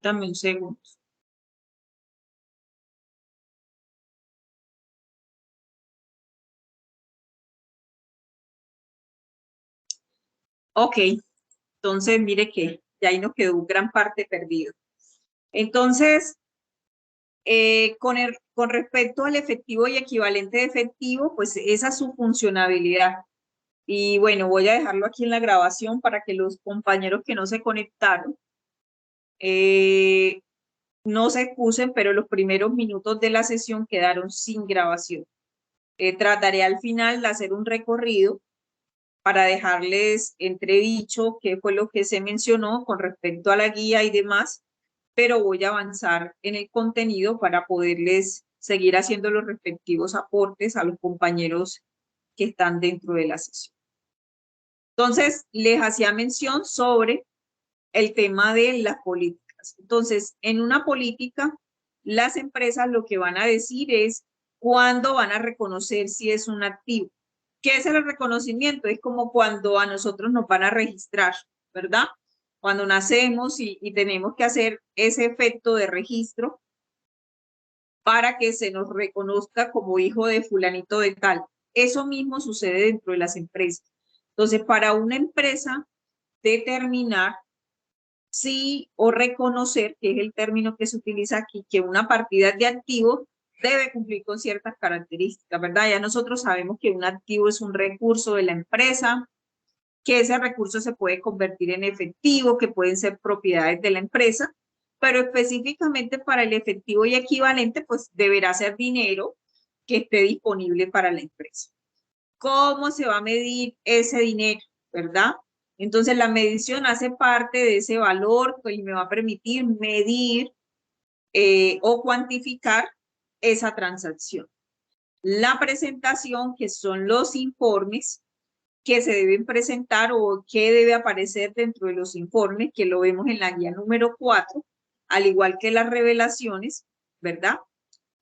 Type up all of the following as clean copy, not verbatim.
Dame un segundo. Ok, entonces mire que ya ahí nos quedó gran parte perdido. Entonces, con respecto al efectivo y equivalente de efectivo, pues esa es su funcionalidad. Y bueno, voy a dejarlo aquí en la grabación para que los compañeros que no se conectaron no se excusen, pero los primeros minutos de la sesión quedaron sin grabación. Trataré al final de hacer un recorrido para dejarles entredicho qué fue lo que se mencionó con respecto a la guía y demás, pero voy a avanzar en el contenido para poderles seguir haciendo los respectivos aportes a los compañeros que están dentro de la sesión. Entonces, les hacía mención sobre el tema de las políticas. Entonces, en una política, las empresas lo que van a decir es cuándo van a reconocer si es un activo. ¿Qué es el reconocimiento? Es como cuando a nosotros nos van a registrar, ¿verdad? Cuando nacemos y tenemos que hacer ese efecto de registro para que se nos reconozca como hijo de fulanito de tal. Eso mismo sucede dentro de las empresas. Entonces, para una empresa determinar sí o reconocer, que es el término que se utiliza aquí, que una partida de activos debe cumplir con ciertas características, ¿verdad? Ya nosotros sabemos que un activo es un recurso de la empresa, que ese recurso se puede convertir en efectivo, que pueden ser propiedades de la empresa, pero específicamente para el efectivo y equivalente, pues deberá ser dinero que esté disponible para la empresa. ¿Cómo se va a medir ese dinero, verdad? Entonces, la medición hace parte de ese valor que me va a permitir medir o cuantificar esa transacción. La presentación, que son los informes que se deben presentar o que debe aparecer dentro de los informes, que lo vemos en la guía número 4, al igual que las revelaciones, ¿verdad?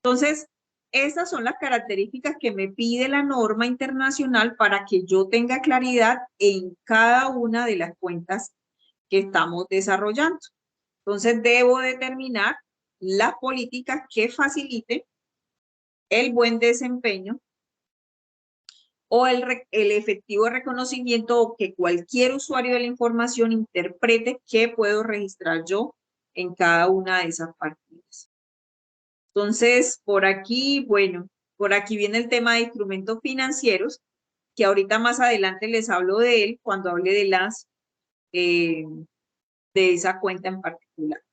Entonces, estas son las características que me pide la norma internacional para que yo tenga claridad en cada una de las cuentas que estamos desarrollando. Entonces, debo determinar las políticas que faciliten el buen desempeño o el efectivo reconocimiento o que cualquier usuario de la información interprete qué puedo registrar yo en cada una de esas partidas. Entonces, por aquí, bueno, por aquí viene el tema de instrumentos financieros, que ahorita más adelante les hablo de él cuando hable de de esa cuenta en particular.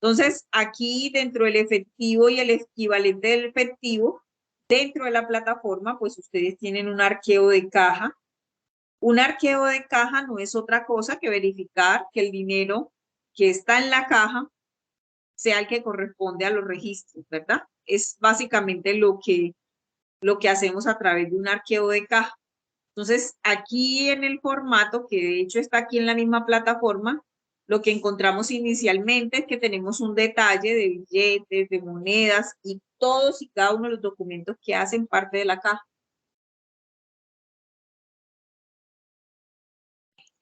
Entonces, aquí dentro del efectivo y el equivalente del efectivo, dentro de la plataforma, pues ustedes tienen un arqueo de caja. Un arqueo de caja no es otra cosa que verificar que el dinero que está en la caja sea el que corresponde a los registros, ¿verdad? Es básicamente lo que hacemos a través de un arqueo de caja. Entonces, aquí en el formato, que de hecho está aquí en la misma plataforma, lo que encontramos inicialmente es que tenemos un detalle de billetes, de monedas y todos y cada uno de los documentos que hacen parte de la caja.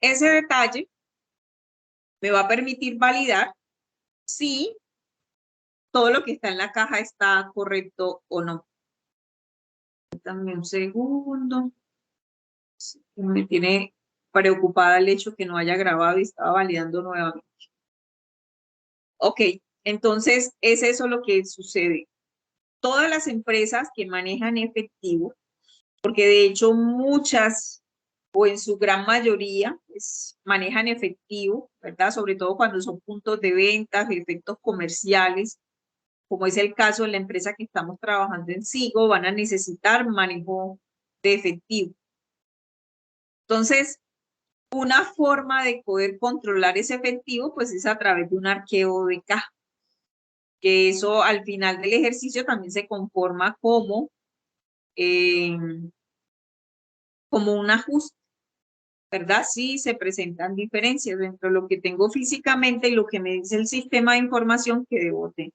Ese detalle me va a permitir validar si todo lo que está en la caja está correcto o no. Dame un segundo. Me tiene preocupada el hecho que no haya grabado y estaba validando nuevamente. Ok, entonces es eso lo que sucede. Todas las empresas que manejan efectivo, porque de hecho muchas o en su gran mayoría pues, manejan efectivo, ¿verdad? Sobre todo cuando son puntos de ventas, efectos comerciales, como es el caso de la empresa que estamos trabajando en SIGO, van a necesitar manejo de efectivo. Entonces, una forma de poder controlar ese efectivo, pues es a través de un arqueo de caja, que eso al final del ejercicio también se conforma como un ajuste, ¿verdad? Sí se presentan diferencias entre lo que tengo físicamente y lo que me dice el sistema de información que debo tener.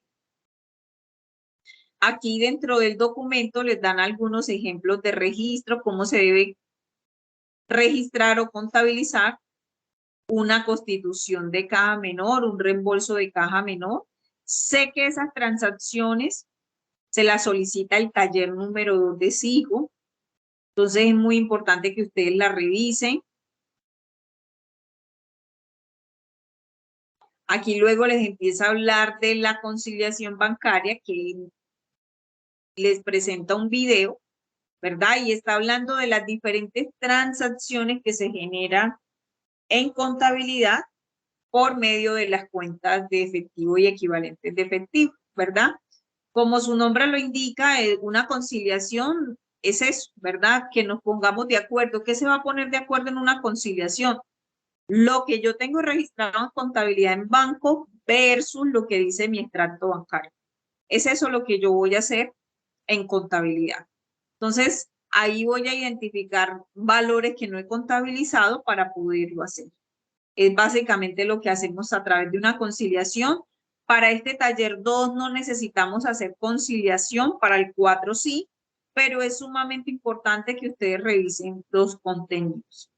Aquí dentro del documento les dan algunos ejemplos de registro, cómo se debe registrar o contabilizar una constitución de caja menor, un reembolso de caja menor. Sé que esas transacciones se las solicita el taller número 2 de SIGO, entonces es muy importante que ustedes la revisen. Aquí luego les empieza a hablar de la conciliación bancaria, que les presenta un video, ¿verdad? Y está hablando de las diferentes transacciones que se generan en contabilidad por medio de las cuentas de efectivo y equivalentes de efectivo, ¿verdad? Como su nombre lo indica, una conciliación es eso, ¿verdad? Que nos pongamos de acuerdo. ¿Qué se va a poner de acuerdo en una conciliación? Lo que yo tengo registrado en contabilidad en banco versus lo que dice mi extracto bancario. Es eso lo que yo voy a hacer en contabilidad. Entonces, ahí voy a identificar valores que no he contabilizado para poderlo hacer. Es básicamente lo que hacemos a través de una conciliación. Para este taller 2 no necesitamos hacer conciliación, para el 4 sí, pero es sumamente importante que ustedes revisen los contenidos.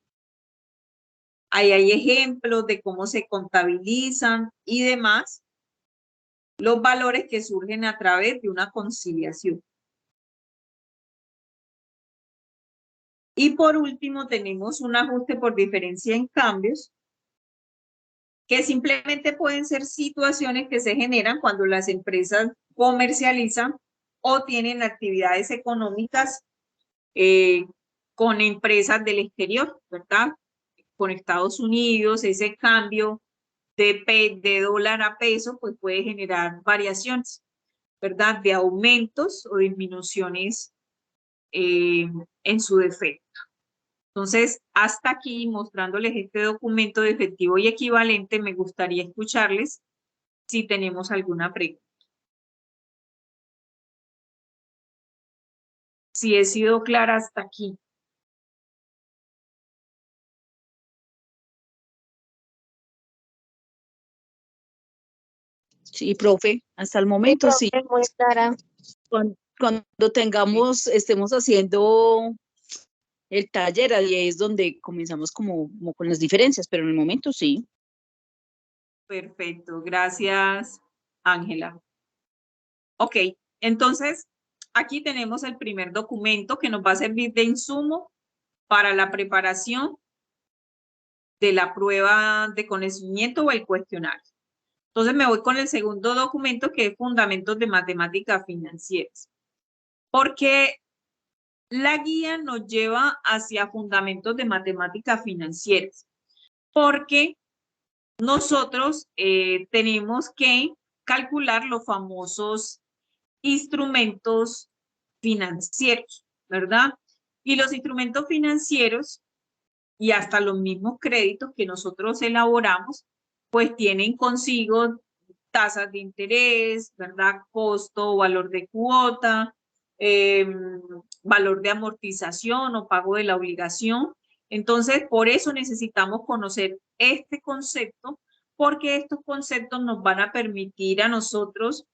Ahí hay ejemplos de cómo se contabilizan y demás los valores que surgen a través de una conciliación. Y por último tenemos un ajuste por diferencia en cambios, que simplemente pueden ser situaciones que se generan cuando las empresas comercializan o tienen actividades económicas con empresas del exterior, ¿verdad? Con Estados Unidos, ese cambio de dólar a peso, pues puede generar variaciones, ¿verdad? De aumentos o disminuciones en su defecto. Entonces, hasta aquí mostrándoles este documento de efectivo y equivalente, me gustaría escucharles si tenemos alguna pregunta. Si he sido clara hasta aquí. Sí, profe, hasta el momento sí. profe, muy clara. Cuando tengamos, estemos haciendo el taller, ahí es donde comenzamos como con las diferencias, pero en el momento sí. Perfecto, gracias, Ángela. Ok, entonces aquí tenemos el primer documento que nos va a servir de insumo para la preparación de la prueba de conocimiento o el cuestionario. Entonces me voy con el segundo documento, que es Fundamentos de Matemáticas Financieras. Porque la guía nos lleva hacia fundamentos de matemáticas financieras, porque nosotros tenemos que calcular los famosos instrumentos financieros, ¿verdad? Y los instrumentos financieros y hasta los mismos créditos que nosotros elaboramos, pues tienen consigo tasas de interés, ¿verdad? Costo o valor de cuota, valor de amortización o pago de la obligación. Entonces, por eso necesitamos conocer este concepto, porque estos conceptos nos van a permitir a nosotros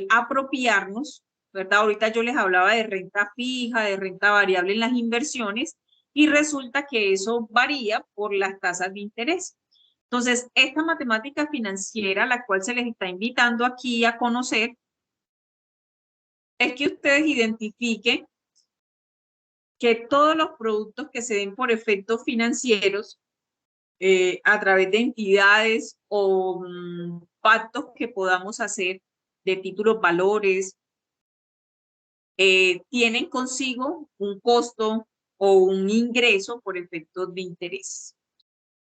apropiarnos, ¿verdad? Ahorita yo les hablaba de renta fija, de renta variable en las inversiones, y resulta que eso varía por las tasas de interés. Entonces, esta matemática financiera, la cual se les está invitando aquí a conocer, es que ustedes identifiquen que todos los productos que se den por efectos financieros a través de entidades o pactos que podamos hacer de títulos valores, tienen consigo un costo o un ingreso por efectos de interés,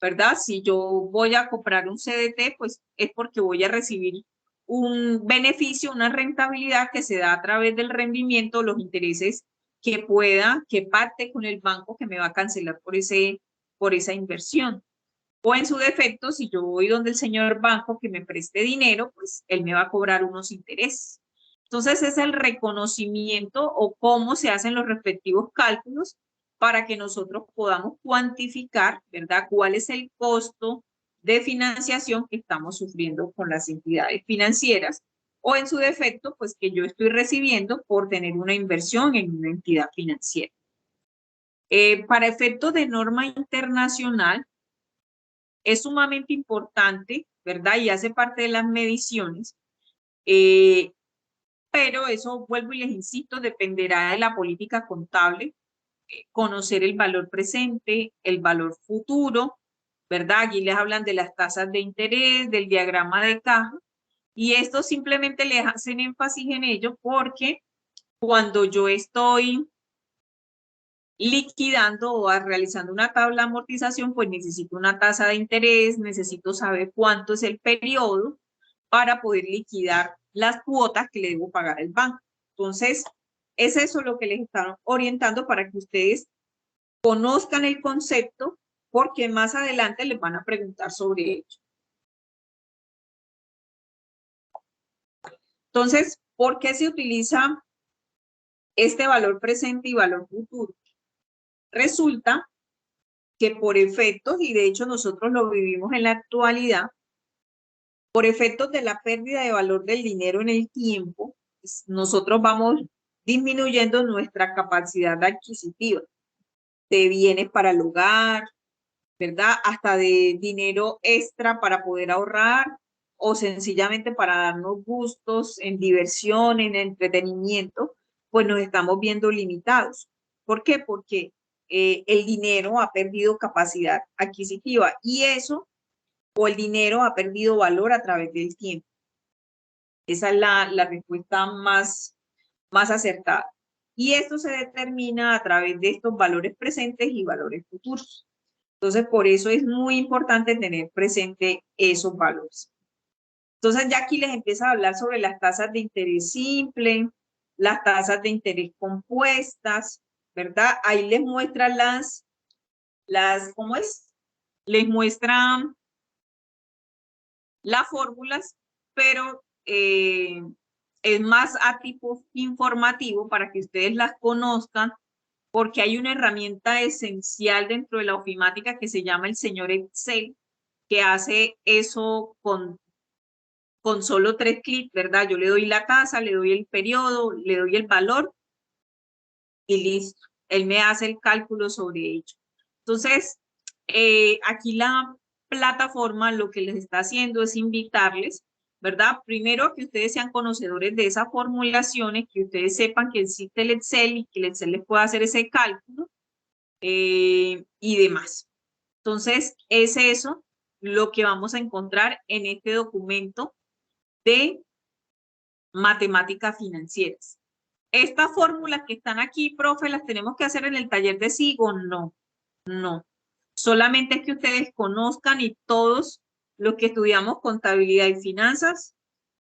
¿verdad? Si yo voy a comprar un CDT, pues es porque voy a recibir un beneficio, una rentabilidad que se da a través del rendimiento, los intereses que pacte con el banco que me va a cancelar por esa inversión. O en su defecto, si yo voy donde el señor banco que me preste dinero, pues él me va a cobrar unos intereses. Entonces es el reconocimiento o cómo se hacen los respectivos cálculos para que nosotros podamos cuantificar, ¿verdad?, cuál es el costo de financiación que estamos sufriendo con las entidades financieras o en su defecto, pues que yo estoy recibiendo por tener una inversión en una entidad financiera. Para efectos de norma internacional, es sumamente importante, ¿verdad? Y hace parte de las mediciones, pero eso, vuelvo y les insisto, dependerá de la política contable, conocer el valor presente, el valor futuro, ¿verdad? Aquí les hablan de las tasas de interés, del diagrama de caja, y esto simplemente les hacen énfasis en ello porque cuando yo estoy liquidando o realizando una tabla de amortización, pues necesito una tasa de interés, necesito saber cuánto es el periodo para poder liquidar las cuotas que le debo pagar al banco. Entonces, es eso lo que les están orientando para que ustedes conozcan el concepto, porque más adelante les van a preguntar sobre ello. Entonces, ¿por qué se utiliza este valor presente y valor futuro? Resulta que por efectos, y de hecho nosotros lo vivimos en la actualidad, por efectos de la pérdida de valor del dinero en el tiempo, nosotros vamos disminuyendo nuestra capacidad adquisitiva de bienes para el hogar, ¿verdad? Hasta de dinero extra para poder ahorrar o sencillamente para darnos gustos en diversión, en entretenimiento, pues nos estamos viendo limitados. ¿Por qué? Porque el dinero ha perdido capacidad adquisitiva y eso, o el dinero ha perdido valor a través del tiempo. Esa es la respuesta más acertada. Y esto se determina a través de estos valores presentes y valores futuros. Entonces, por eso es muy importante tener presente esos valores. Entonces, ya aquí les empieza a hablar sobre las tasas de interés simple, las tasas de interés compuestas, ¿verdad? Ahí les muestra ¿cómo es? Les muestran las fórmulas, pero es más a tipo informativo para que ustedes las conozcan, porque hay una herramienta esencial dentro de la ofimática que se llama el señor Excel, que hace eso con solo 3 clics, ¿verdad? Yo le doy la tasa, le doy el periodo, le doy el valor y listo. Él me hace el cálculo sobre ello. Entonces, aquí la plataforma lo que les está haciendo es invitarles, ¿verdad? Primero que ustedes sean conocedores de esas formulaciones, que ustedes sepan que existe el Excel y que el Excel les puede hacer ese cálculo y demás. Entonces, es eso lo que vamos a encontrar en este documento de matemáticas financieras. Estas fórmulas que están aquí, profe, ¿las tenemos que hacer en el taller de SIGO? No, no. Solamente es que ustedes conozcan y todos los que estudiamos contabilidad y finanzas,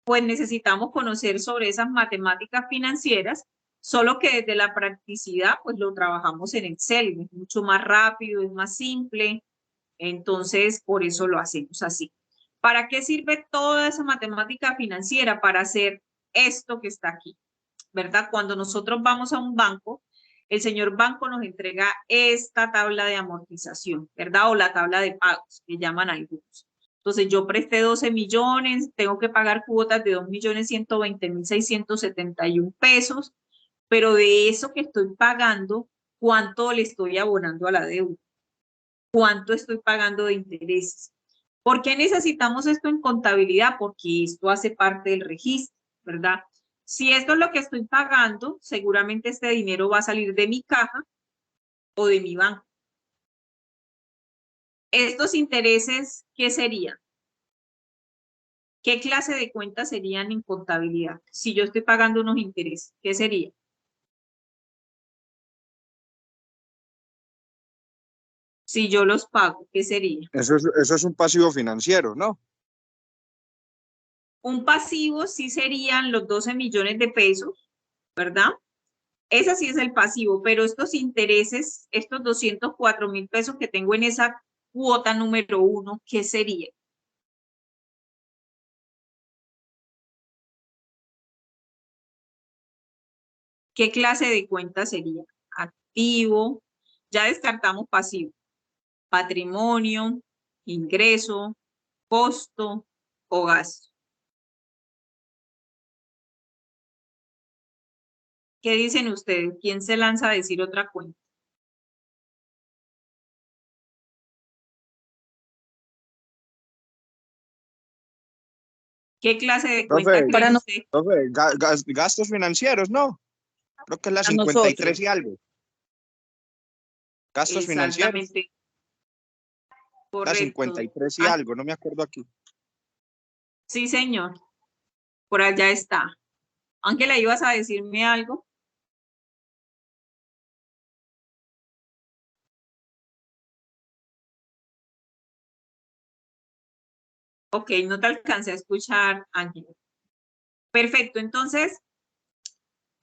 pues necesitamos conocer sobre esas matemáticas financieras, solo que desde la practicidad, pues lo trabajamos en Excel, es mucho más rápido, es más simple, entonces por eso lo hacemos así. ¿Para qué sirve toda esa matemática financiera? Para hacer esto que está aquí, ¿verdad? Cuando nosotros vamos a un banco, el señor banco nos entrega esta tabla de amortización, ¿verdad? O la tabla de pagos, que llaman algunos. Entonces, yo presté 12 millones, tengo que pagar cuotas de 2.120.671 pesos, pero de eso que estoy pagando, ¿cuánto le estoy abonando a la deuda? ¿Cuánto estoy pagando de intereses? ¿Por qué necesitamos esto en contabilidad? Porque esto hace parte del registro, ¿verdad? Si esto es lo que estoy pagando, seguramente este dinero va a salir de mi caja o de mi banco. Estos intereses, ¿qué serían? ¿Qué clase de cuentas serían en contabilidad? Si yo estoy pagando unos intereses, ¿qué sería? Si yo los pago, ¿qué sería? Eso es un pasivo financiero, ¿no? Un pasivo sí serían los 12 millones de pesos, ¿verdad? Ese sí es el pasivo, pero estos intereses, estos 204.000 pesos que tengo en esa cuota número 1, ¿qué sería? ¿Qué clase de cuenta sería? Activo, ya descartamos pasivo, patrimonio, ingreso, costo o gasto. ¿Qué dicen ustedes? ¿Quién se lanza a decir otra cuenta? ¿Qué clase de Profe, cuenta cree Para no, usted? Profe, gastos financieros, ¿no? Creo que es la para 53 nosotros. y algo. Gastos financieros, Exactamente, la correcto. 53 y Ah, algo, no me acuerdo aquí. sí, señor, por allá está. Ángela, ¿ibas a decirme algo? Ok, no te alcancé a escuchar, Ángela. Perfecto, entonces,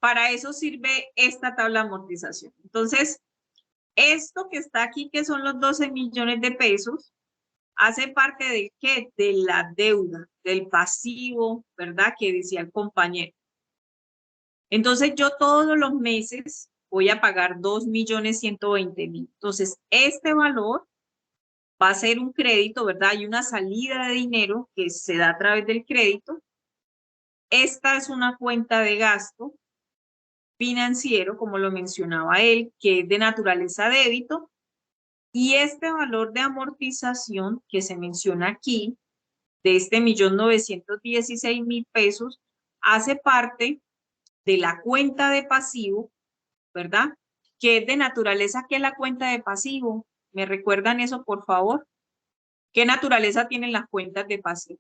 para eso sirve esta tabla de amortización. Entonces, esto que está aquí, que son los 12 millones de pesos, hace parte de qué? De la deuda, del pasivo, ¿verdad? Que decía el compañero. Entonces, yo todos los meses voy a pagar 2.120.000. Entonces, este valor va a ser un crédito, ¿verdad? Hay una salida de dinero que se da a través del crédito. Esta es una cuenta de gasto financiero, como lo mencionaba él, que es de naturaleza débito. Y este valor de amortización que se menciona aquí, de este 1.916.000 pesos, hace parte de la cuenta de pasivo, ¿verdad? Que es de naturaleza, ¿qué es la cuenta de pasivo? ¿Me recuerdan eso, por favor? ¿Qué naturaleza tienen las cuentas de pasivo?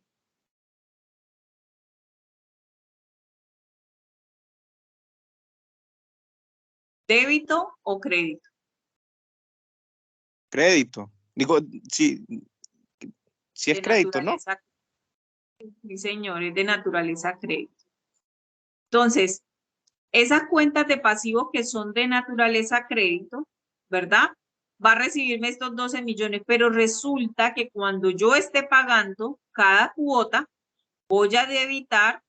¿Débito o crédito? Crédito. Digo, sí, sí es De crédito, ¿no? naturaleza, sí, señor, es de naturaleza crédito. Entonces, esas cuentas de pasivos que son de naturaleza crédito, ¿verdad? Va a recibirme estos 12 millones, pero resulta que cuando yo esté pagando cada cuota, voy a debitar,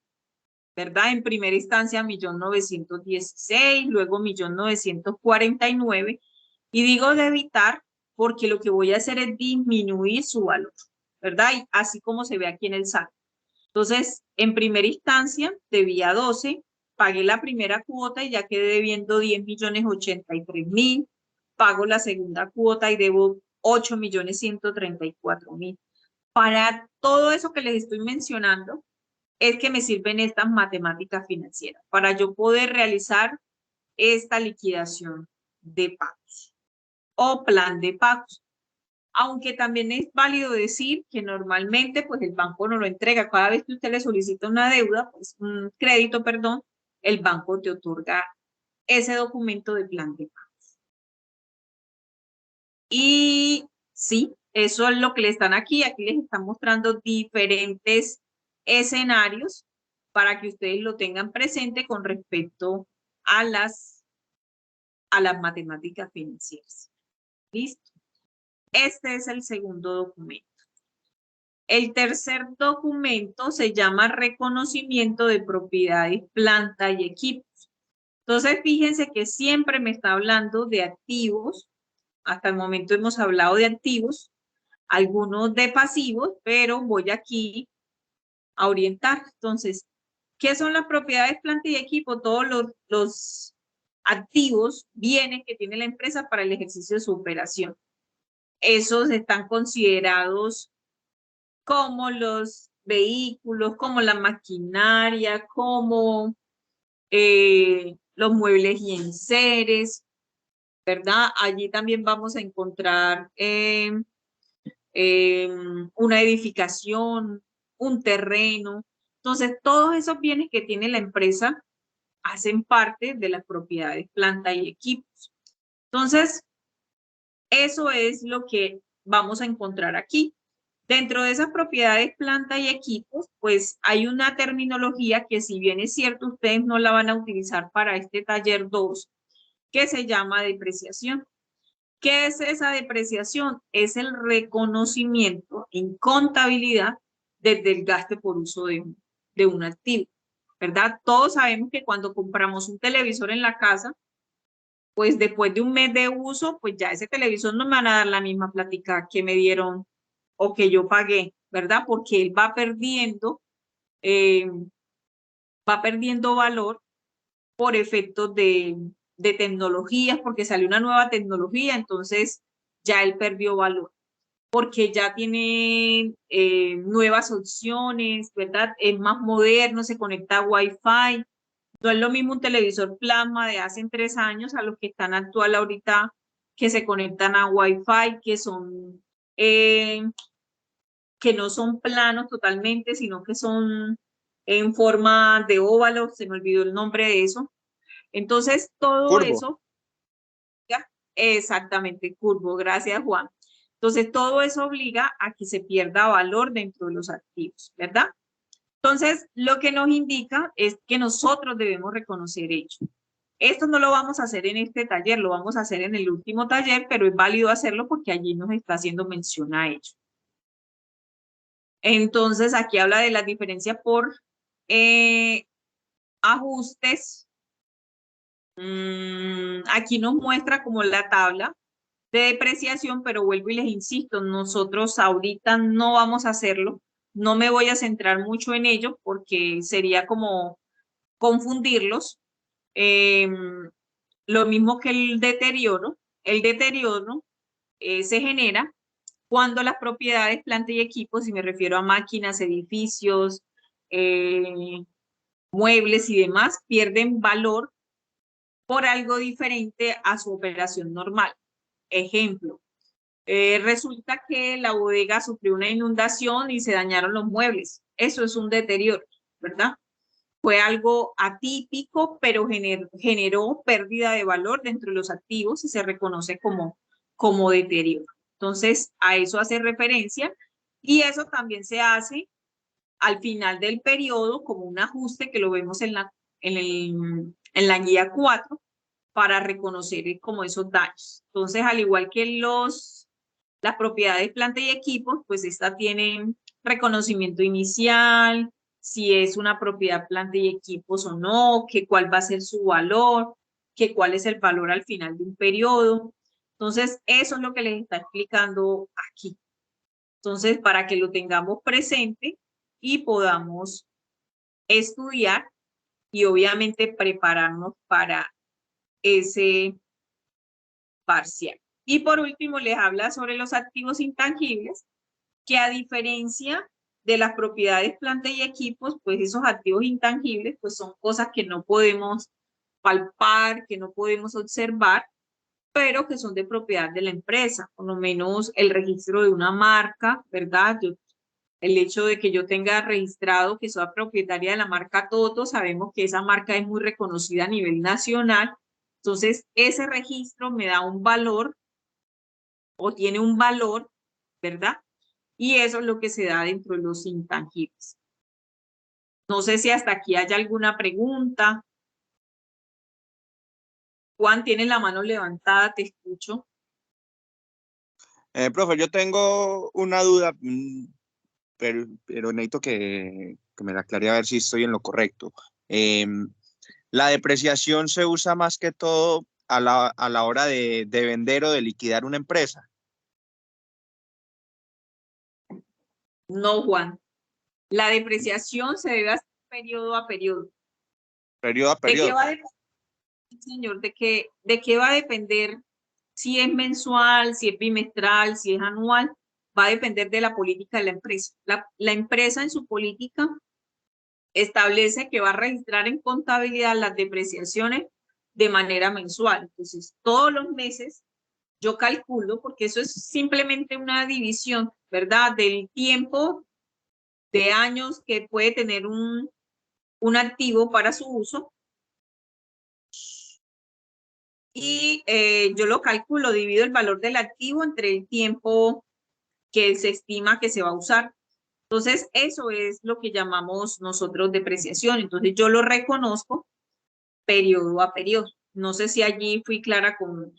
¿verdad? En primera instancia, 1.916.000, luego 1.949.000, y digo debitar porque lo que voy a hacer es disminuir su valor, ¿verdad? Y así como se ve aquí en el SAT. Entonces, en primera instancia, debía 12, pagué la primera cuota y ya quedé debiendo 10.083.000, pago la segunda cuota y debo 8.134.000. Para todo eso que les estoy mencionando, es que me sirven estas matemáticas financieras, para yo poder realizar esta liquidación de pagos o plan de pagos. Aunque también es válido decir que normalmente pues el banco no lo entrega. Cada vez que usted le solicita una deuda, pues un crédito, perdón, el banco te otorga ese documento de plan de pago. Y sí, eso es lo que le están aquí. Aquí les están mostrando diferentes escenarios para que ustedes lo tengan presente con respecto a las matemáticas financieras. ¿Listo? Este es el segundo documento. El tercer documento se llama reconocimiento de propiedades, planta y equipos. Entonces, fíjense que siempre me está hablando de activos. Hasta el momento hemos hablado de activos, algunos de pasivos, pero voy aquí a orientar. Entonces, ¿qué son las propiedades, planta y equipo? Todos los activos, bienes que tiene la empresa para el ejercicio de su operación. Esos están considerados como los vehículos, como la maquinaria, como los muebles y enseres, ¿verdad? Allí también vamos a encontrar una edificación, un terreno. Entonces, todos esos bienes que tiene la empresa hacen parte de las propiedades, planta y equipos. Entonces, eso es lo que vamos a encontrar aquí. Dentro de esas propiedades, planta y equipos, pues hay una terminología que, si bien es cierto, ustedes no la van a utilizar para este taller 2, que se llama depreciación. ¿Qué es esa depreciación? Es el reconocimiento en contabilidad del desgaste por uso de un activo, ¿verdad? Todos sabemos que cuando compramos un televisor en la casa, pues después de un mes de uso, pues ya ese televisor no me van a dar la misma plática que me dieron o que yo pagué, ¿verdad? Porque él eh, va perdiendo valor por efectos de tecnologías, porque salió una nueva tecnología, entonces ya él perdió valor. porque ya tiene nuevas opciones, ¿verdad? Es más moderno, se conecta a Wi-Fi. No es lo mismo un televisor plasma de hace 3 años a los que están actual ahorita, que se conectan a Wi-Fi, eh, que no son planos totalmente, sino que son en forma de óvalo, se me olvidó el nombre de eso. Entonces, todo Curvo. eso, ya, exactamente, curvo, gracias Juan. Entonces, todo eso obliga a que se pierda valor dentro de los activos, ¿verdad? Entonces, lo que nos indica es que nosotros debemos reconocer ello. Esto no lo vamos a hacer en este taller, lo vamos a hacer en el último taller, pero es válido hacerlo porque allí nos está haciendo mención a ello. Entonces, aquí habla de la diferencia por ajustes. Aquí nos muestra como la tabla de depreciación, pero vuelvo y les insisto, nosotros ahorita no vamos a hacerlo. No me voy a centrar mucho en ello porque sería como confundirlos. Lo mismo que el deterioro. El deterioro se genera cuando las propiedades, planta y equipos, si me refiero a máquinas, edificios, muebles y demás, pierden valor por algo diferente a su operación normal. Ejemplo, resulta que la bodega sufrió una inundación y se dañaron los muebles. Eso es un deterioro, ¿verdad? Fue algo atípico, pero generó pérdida de valor dentro de los activos y se reconoce como deterioro. Entonces, a eso hace referencia y eso también se hace al final del periodo como un ajuste que lo vemos en la guía 4 para reconocer como esos daños. Entonces, al igual que las propiedades, planta y equipos, pues esta tienen reconocimiento inicial, si es una propiedad, planta y equipos o no, que cuál va a ser su valor, que cuál es el valor al final de un periodo. Entonces, eso es lo que les está explicando aquí. Entonces, para que lo tengamos presente y podamos estudiar y obviamente prepararnos para ese parcial. Y por último, les habla sobre los activos intangibles, que a diferencia de las propiedades, planta y equipos, pues esos activos intangibles, pues son cosas que no podemos palpar, que no podemos observar, pero que son de propiedad de la empresa, por lo menos el registro de una marca, ¿verdad? El hecho de que yo tenga registrado que soy propietaria de la marca Toto, sabemos que esa marca es muy reconocida a nivel nacional, entonces ese registro me da un valor o tiene un valor, ¿verdad? Y eso es lo que se da dentro de los intangibles. No sé si hasta aquí hay alguna pregunta. Juan, tienes la mano levantada, te escucho. Profe, yo tengo una duda, pero necesito que me la aclare a ver si estoy en lo correcto. La depreciación se usa más que todo a la hora de vender o de liquidar una empresa. No, Juan. La depreciación se debe hacer periodo a periodo. Periodo a ¿De qué periodo. va a depender, señor? ¿De qué va a depender? Si es mensual, si es bimestral, si es anual, va a depender de la política de la empresa. La empresa en su política establece que va a registrar en contabilidad las depreciaciones de manera mensual. Entonces, todos los meses yo calculo, porque eso es simplemente una división, ¿verdad? Del tiempo de años que puede tener un activo para su uso. Y yo lo calculo, divido el valor del activo entre el tiempo que se estima que se va a usar. Entonces, eso es lo que llamamos nosotros depreciación. Entonces, yo lo reconozco periodo a periodo. No sé si allí fui clara con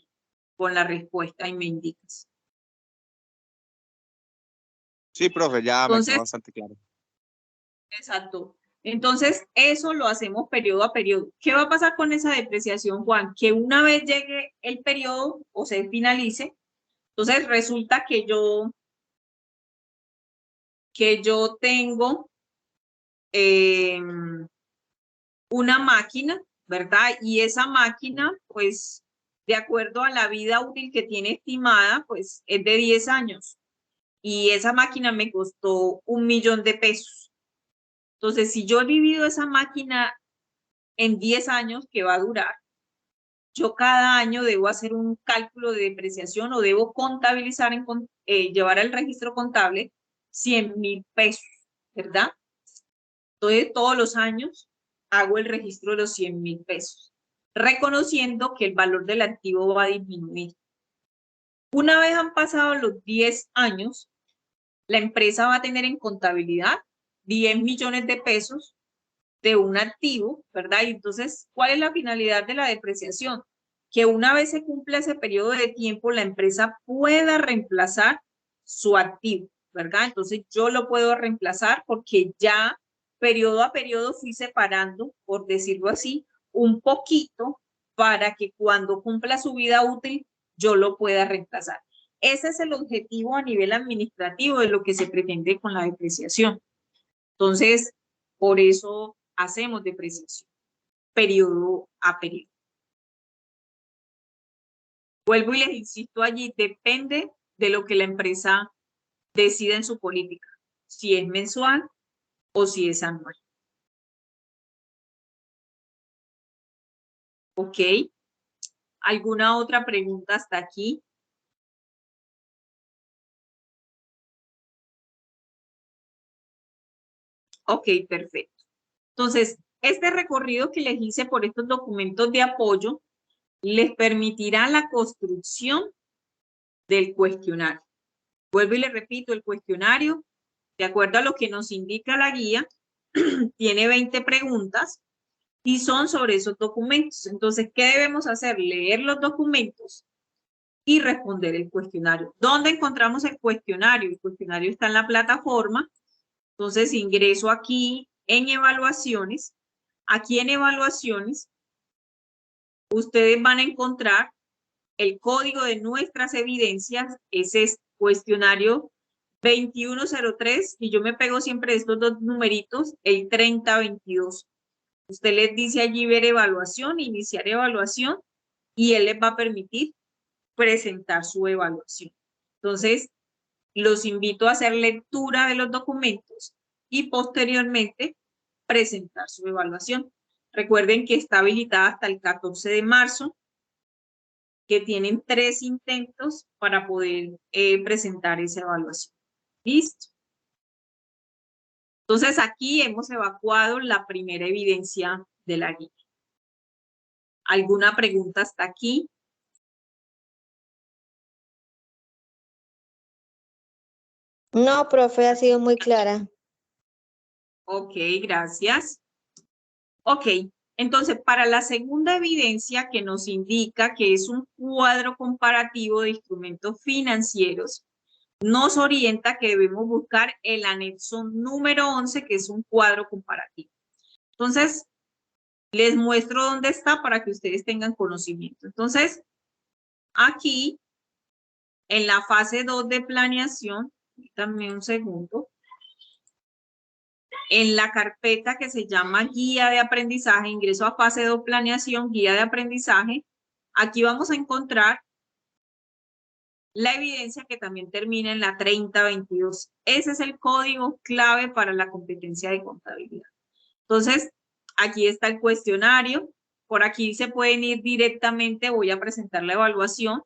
la respuesta y me indicas. Sí, profe, ya me quedó Entonces, bastante claro. exacto. Entonces, eso lo hacemos periodo a periodo. ¿Qué va a pasar con esa depreciación, Juan? Que una vez llegue el periodo o se finalice, entonces resulta que yo tengo una máquina, ¿verdad? Y esa máquina, pues, de acuerdo a la vida útil que tiene estimada, pues es de 10 años. y esa máquina me costó 1.000.000 de pesos. Entonces, si yo divido esa máquina en 10 años que va a durar, yo cada año debo hacer un cálculo de depreciación o debo contabilizar, llevar al registro contable 100.000 pesos, ¿verdad? Entonces, todos los años hago el registro de los 100.000 pesos, reconociendo que el valor del activo va a disminuir. Una vez han pasado los 10 años, la empresa va a tener en contabilidad 10 millones de pesos de un activo, ¿verdad? Y entonces, ¿cuál es la finalidad de la depreciación? Que una vez se cumpla ese periodo de tiempo, la empresa pueda reemplazar su activo, ¿verdad? Entonces, yo lo puedo reemplazar porque ya periodo a periodo fui separando, por decirlo así, un poquito para que cuando cumpla su vida útil, yo lo pueda reemplazar. Ese es el objetivo a nivel administrativo de lo que se pretende con la depreciación. Entonces, por eso hacemos depreciación, periodo a periodo. Vuelvo y les insisto allí, depende de lo que la empresa decida en su política, si es mensual o si es anual. ¿Ok? ¿Alguna otra pregunta hasta aquí? Ok, perfecto. Entonces, este recorrido que les hice por estos documentos de apoyo les permitirá la construcción del cuestionario. Vuelvo y les repito, el cuestionario, de acuerdo a lo que nos indica la guía, tiene 20 preguntas y son sobre esos documentos. Entonces, ¿qué debemos hacer? Leer los documentos y responder el cuestionario. ¿Dónde encontramos el cuestionario? El cuestionario está en la plataforma. Entonces, ingreso aquí en evaluaciones. Aquí en evaluaciones, ustedes van a encontrar el código de nuestras evidencias. Ese es cuestionario 2103 y yo me pego siempre estos dos numeritos, el 3022. Usted les dice allí ver evaluación, iniciar evaluación y él les va a permitir presentar su evaluación. Entonces, los invito a hacer lectura de los documentos y posteriormente presentar su evaluación. Recuerden que está habilitada hasta el 14 de marzo, que tienen 3 intentos para poder presentar esa evaluación. ¿Listo? Entonces, aquí hemos evacuado la primera evidencia de la guía. ¿Alguna pregunta hasta aquí? No, profe, ha sido muy clara. Ok, gracias. Ok, entonces para la segunda evidencia que nos indica que es un cuadro comparativo de instrumentos financieros, nos orienta que debemos buscar el anexo número 11, que es un cuadro comparativo. Entonces, les muestro dónde está para que ustedes tengan conocimiento. Entonces, aquí, en la fase 2 de planeación, dame un segundo, en la carpeta que se llama guía de aprendizaje, ingreso a fase 2 planeación, guía de aprendizaje, aquí vamos a encontrar la evidencia que también termina en la 3022. Ese es el código clave para la competencia de contabilidad. Entonces, aquí está el cuestionario. Por aquí se pueden ir directamente, voy a presentar la evaluación.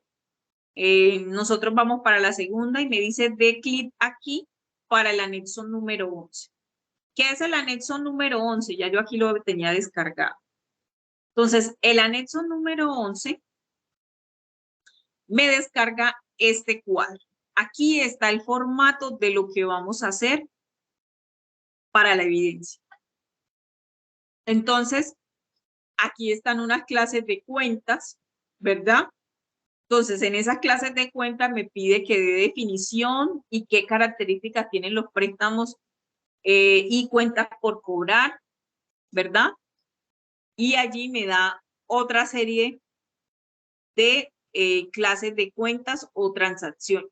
Nosotros vamos para la segunda y me dice de clic aquí para el anexo número 11. ¿Qué es el anexo número 11? Ya yo aquí lo tenía descargado. Entonces, el anexo número 11 me descarga este cuadro. Aquí está el formato de lo que vamos a hacer para la evidencia. Entonces, aquí están unas clases de cuentas, ¿verdad? Entonces, en esas clases de cuentas me pide que dé definición y qué características tienen los préstamos y cuentas por cobrar, ¿verdad? Y allí me da otra serie de clases de cuentas o transacciones.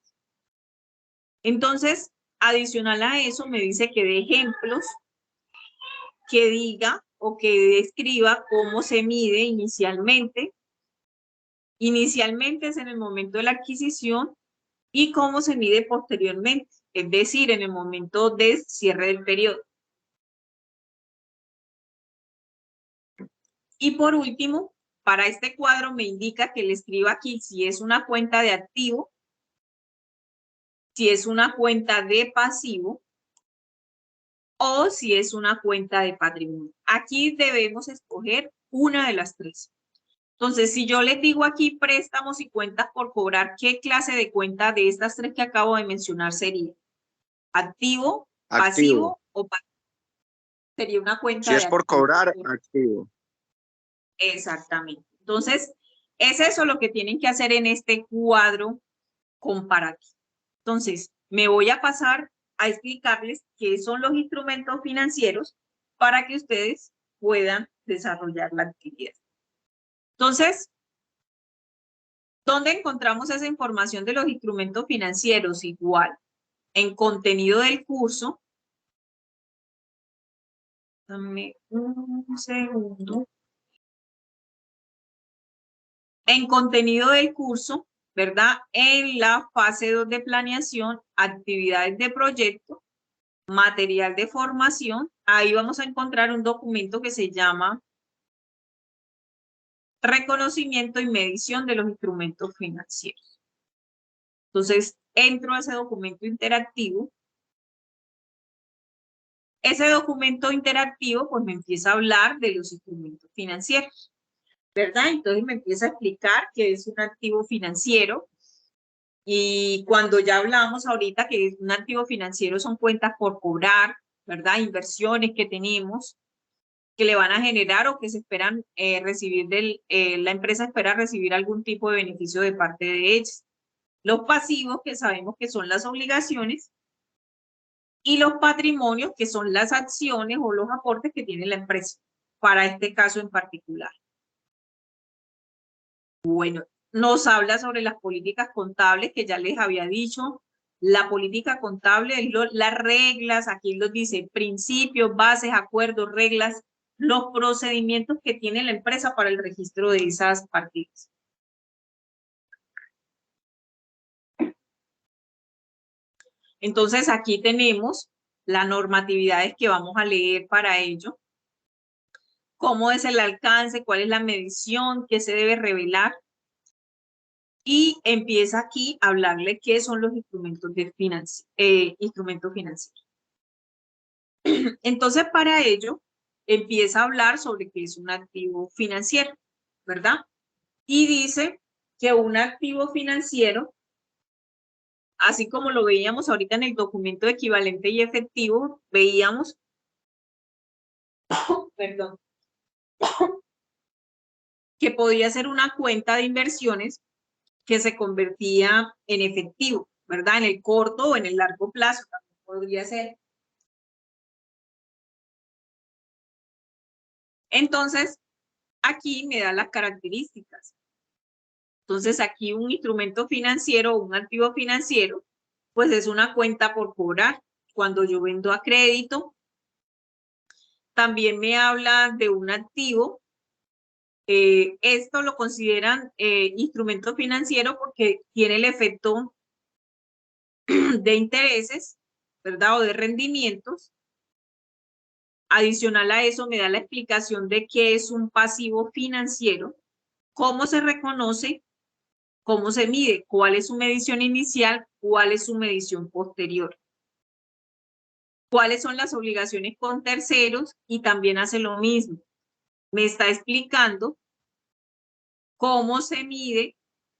Entonces, adicional a eso, me dice que dé ejemplos, que diga o que describa cómo se mide inicialmente. Inicialmente es en el momento de la adquisición y cómo se mide posteriormente, es decir, en el momento de cierre del periodo. Y por último, para este cuadro me indica que le escriba aquí si es una cuenta de activo, si es una cuenta de pasivo o si es una cuenta de patrimonio. Aquí debemos escoger una de las tres. Entonces, si yo les digo aquí préstamos y cuentas por cobrar, ¿qué clase de cuenta de estas tres que acabo de mencionar sería? ¿Activo, pasivo o pasivo? Sería una cuenta Si de es por activo. cobrar, activo. Exactamente. Entonces, es eso lo que tienen que hacer en este cuadro comparativo. Entonces, me voy a pasar a explicarles qué son los instrumentos financieros para que ustedes puedan desarrollar la actividad. Entonces, ¿dónde encontramos esa información de los instrumentos financieros? Igual, en contenido del curso. Dame un segundo. En contenido del curso, ¿verdad? En la fase 2 de planeación, actividades de proyecto, material de formación, ahí vamos a encontrar un documento que se llama Reconocimiento y medición de los instrumentos financieros. Entonces, entro a ese documento interactivo. Ese documento interactivo, pues me empieza a hablar de los instrumentos financieros, ¿verdad? Entonces me empieza a explicar qué es un activo financiero. Y cuando ya hablamos ahorita que es un activo financiero son cuentas por cobrar, ¿verdad? Inversiones que tenemos, que le van a generar o que se esperan recibir la empresa espera recibir algún tipo de beneficio de parte de ellas. Los pasivos, que sabemos que son las obligaciones, y los patrimonios, que son las acciones o los aportes que tiene la empresa, para este caso en particular. Bueno, nos habla sobre las políticas contables, que ya les había dicho. La política contable es las reglas, aquí nos dice principios, bases, acuerdos, reglas, los procedimientos que tiene la empresa para el registro de esas partidas. Entonces aquí tenemos las normatividades que vamos a leer para ello. Cómo es el alcance, cuál es la medición, qué se debe revelar. Y empieza aquí a hablarle qué son los instrumentos financieros. Entonces, para ello, empieza a hablar sobre qué es un activo financiero, ¿verdad? Y dice que un activo financiero, así como lo veíamos ahorita en el documento equivalente y efectivo, veíamos, perdón, que podía ser una cuenta de inversiones que se convertía en efectivo, ¿verdad? En el corto o en el largo plazo también podría ser. Entonces, aquí me da las características. Entonces, aquí un instrumento financiero, un activo financiero, pues es una cuenta por cobrar. Cuando yo vendo a crédito, también me habla de un activo. Esto lo consideran instrumento financiero porque tiene el efecto de intereses, ¿verdad? O de rendimientos. Adicional a eso, me da la explicación de qué es un pasivo financiero, cómo se reconoce, cómo se mide, cuál es su medición inicial, cuál es su medición posterior, cuáles son las obligaciones con terceros y también hace lo mismo. Me está explicando cómo se mide,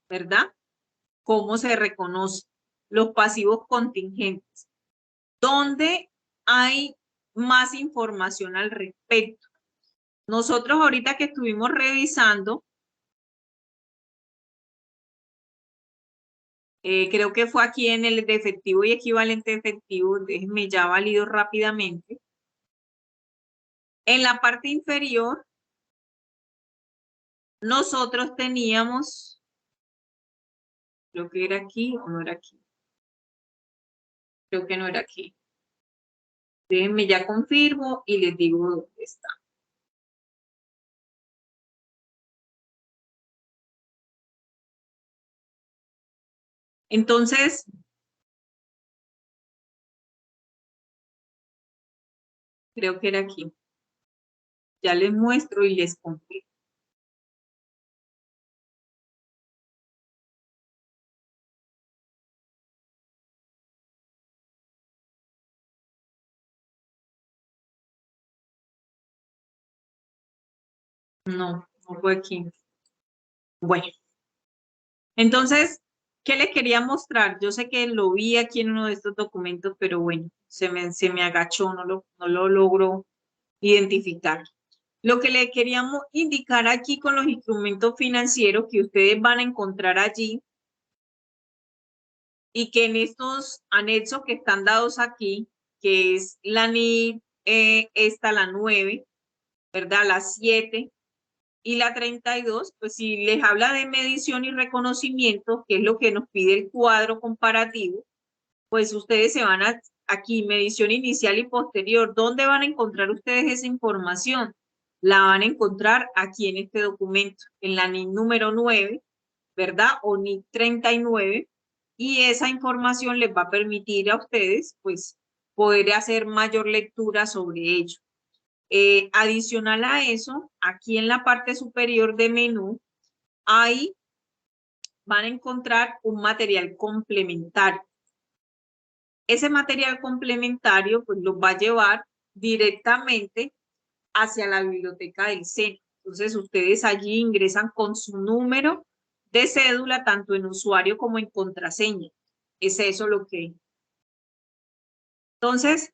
¿verdad? Cómo se reconoce los pasivos contingentes. ¿Dónde hay más información al respecto? Nosotros ahorita que estuvimos revisando, creo que fue aquí en el de efectivo y equivalente efectivo, déjenme ya valido rápidamente. En la parte inferior, nosotros teníamos, creo que era aquí o no era aquí. Creo que no era aquí. Déjenme ya confirmo y les digo dónde está. Entonces, creo que era aquí. Ya les muestro y les confirmo. No, no fue aquí. Bueno, entonces, ¿qué les quería mostrar? Yo sé que lo vi aquí en uno de estos documentos, pero bueno, se me agachó, no lo logro identificar. Lo que le queríamos indicar aquí con los instrumentos financieros que ustedes van a encontrar allí y que en estos anexos que están dados aquí, que es la NID, esta, la 9, ¿verdad? La 7 y la 32, pues si les habla de medición y reconocimiento, que es lo que nos pide el cuadro comparativo, pues ustedes se van a aquí, medición inicial y posterior. ¿Dónde van a encontrar ustedes esa información? La van a encontrar aquí en este documento, en la NIC número 9, ¿verdad? O NIC 39, y esa información les va a permitir a ustedes, pues, poder hacer mayor lectura sobre ello. Adicional a eso, aquí en la parte superior de menú, ahí van a encontrar un material complementario. Ese material complementario pues los va a llevar directamente hacia la biblioteca del SENA. Entonces ustedes allí ingresan con su número de cédula, tanto en usuario como en contraseña. Es eso lo que... Entonces,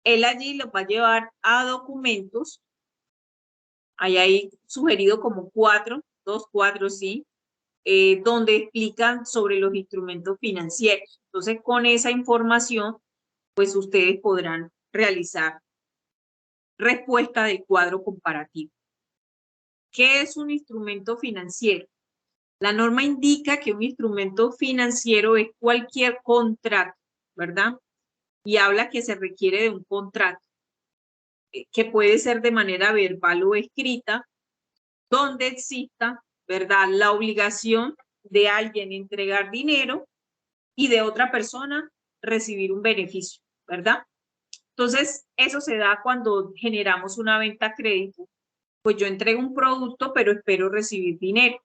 él allí los va a llevar a documentos. Ahí sugerido como 4, 2, 4, sí, donde explican sobre los instrumentos financieros. Entonces, con esa información, pues ustedes podrán realizar respuesta del cuadro comparativo. ¿Qué es un instrumento financiero? La norma indica que un instrumento financiero es cualquier contrato, ¿verdad? Y habla que se requiere de un contrato, que puede ser de manera verbal o escrita, donde exista, ¿verdad?, la obligación de alguien entregar dinero y de otra persona recibir un beneficio, ¿verdad? Entonces, eso se da cuando generamos una venta a crédito. Pues yo entrego un producto, pero espero recibir dinero.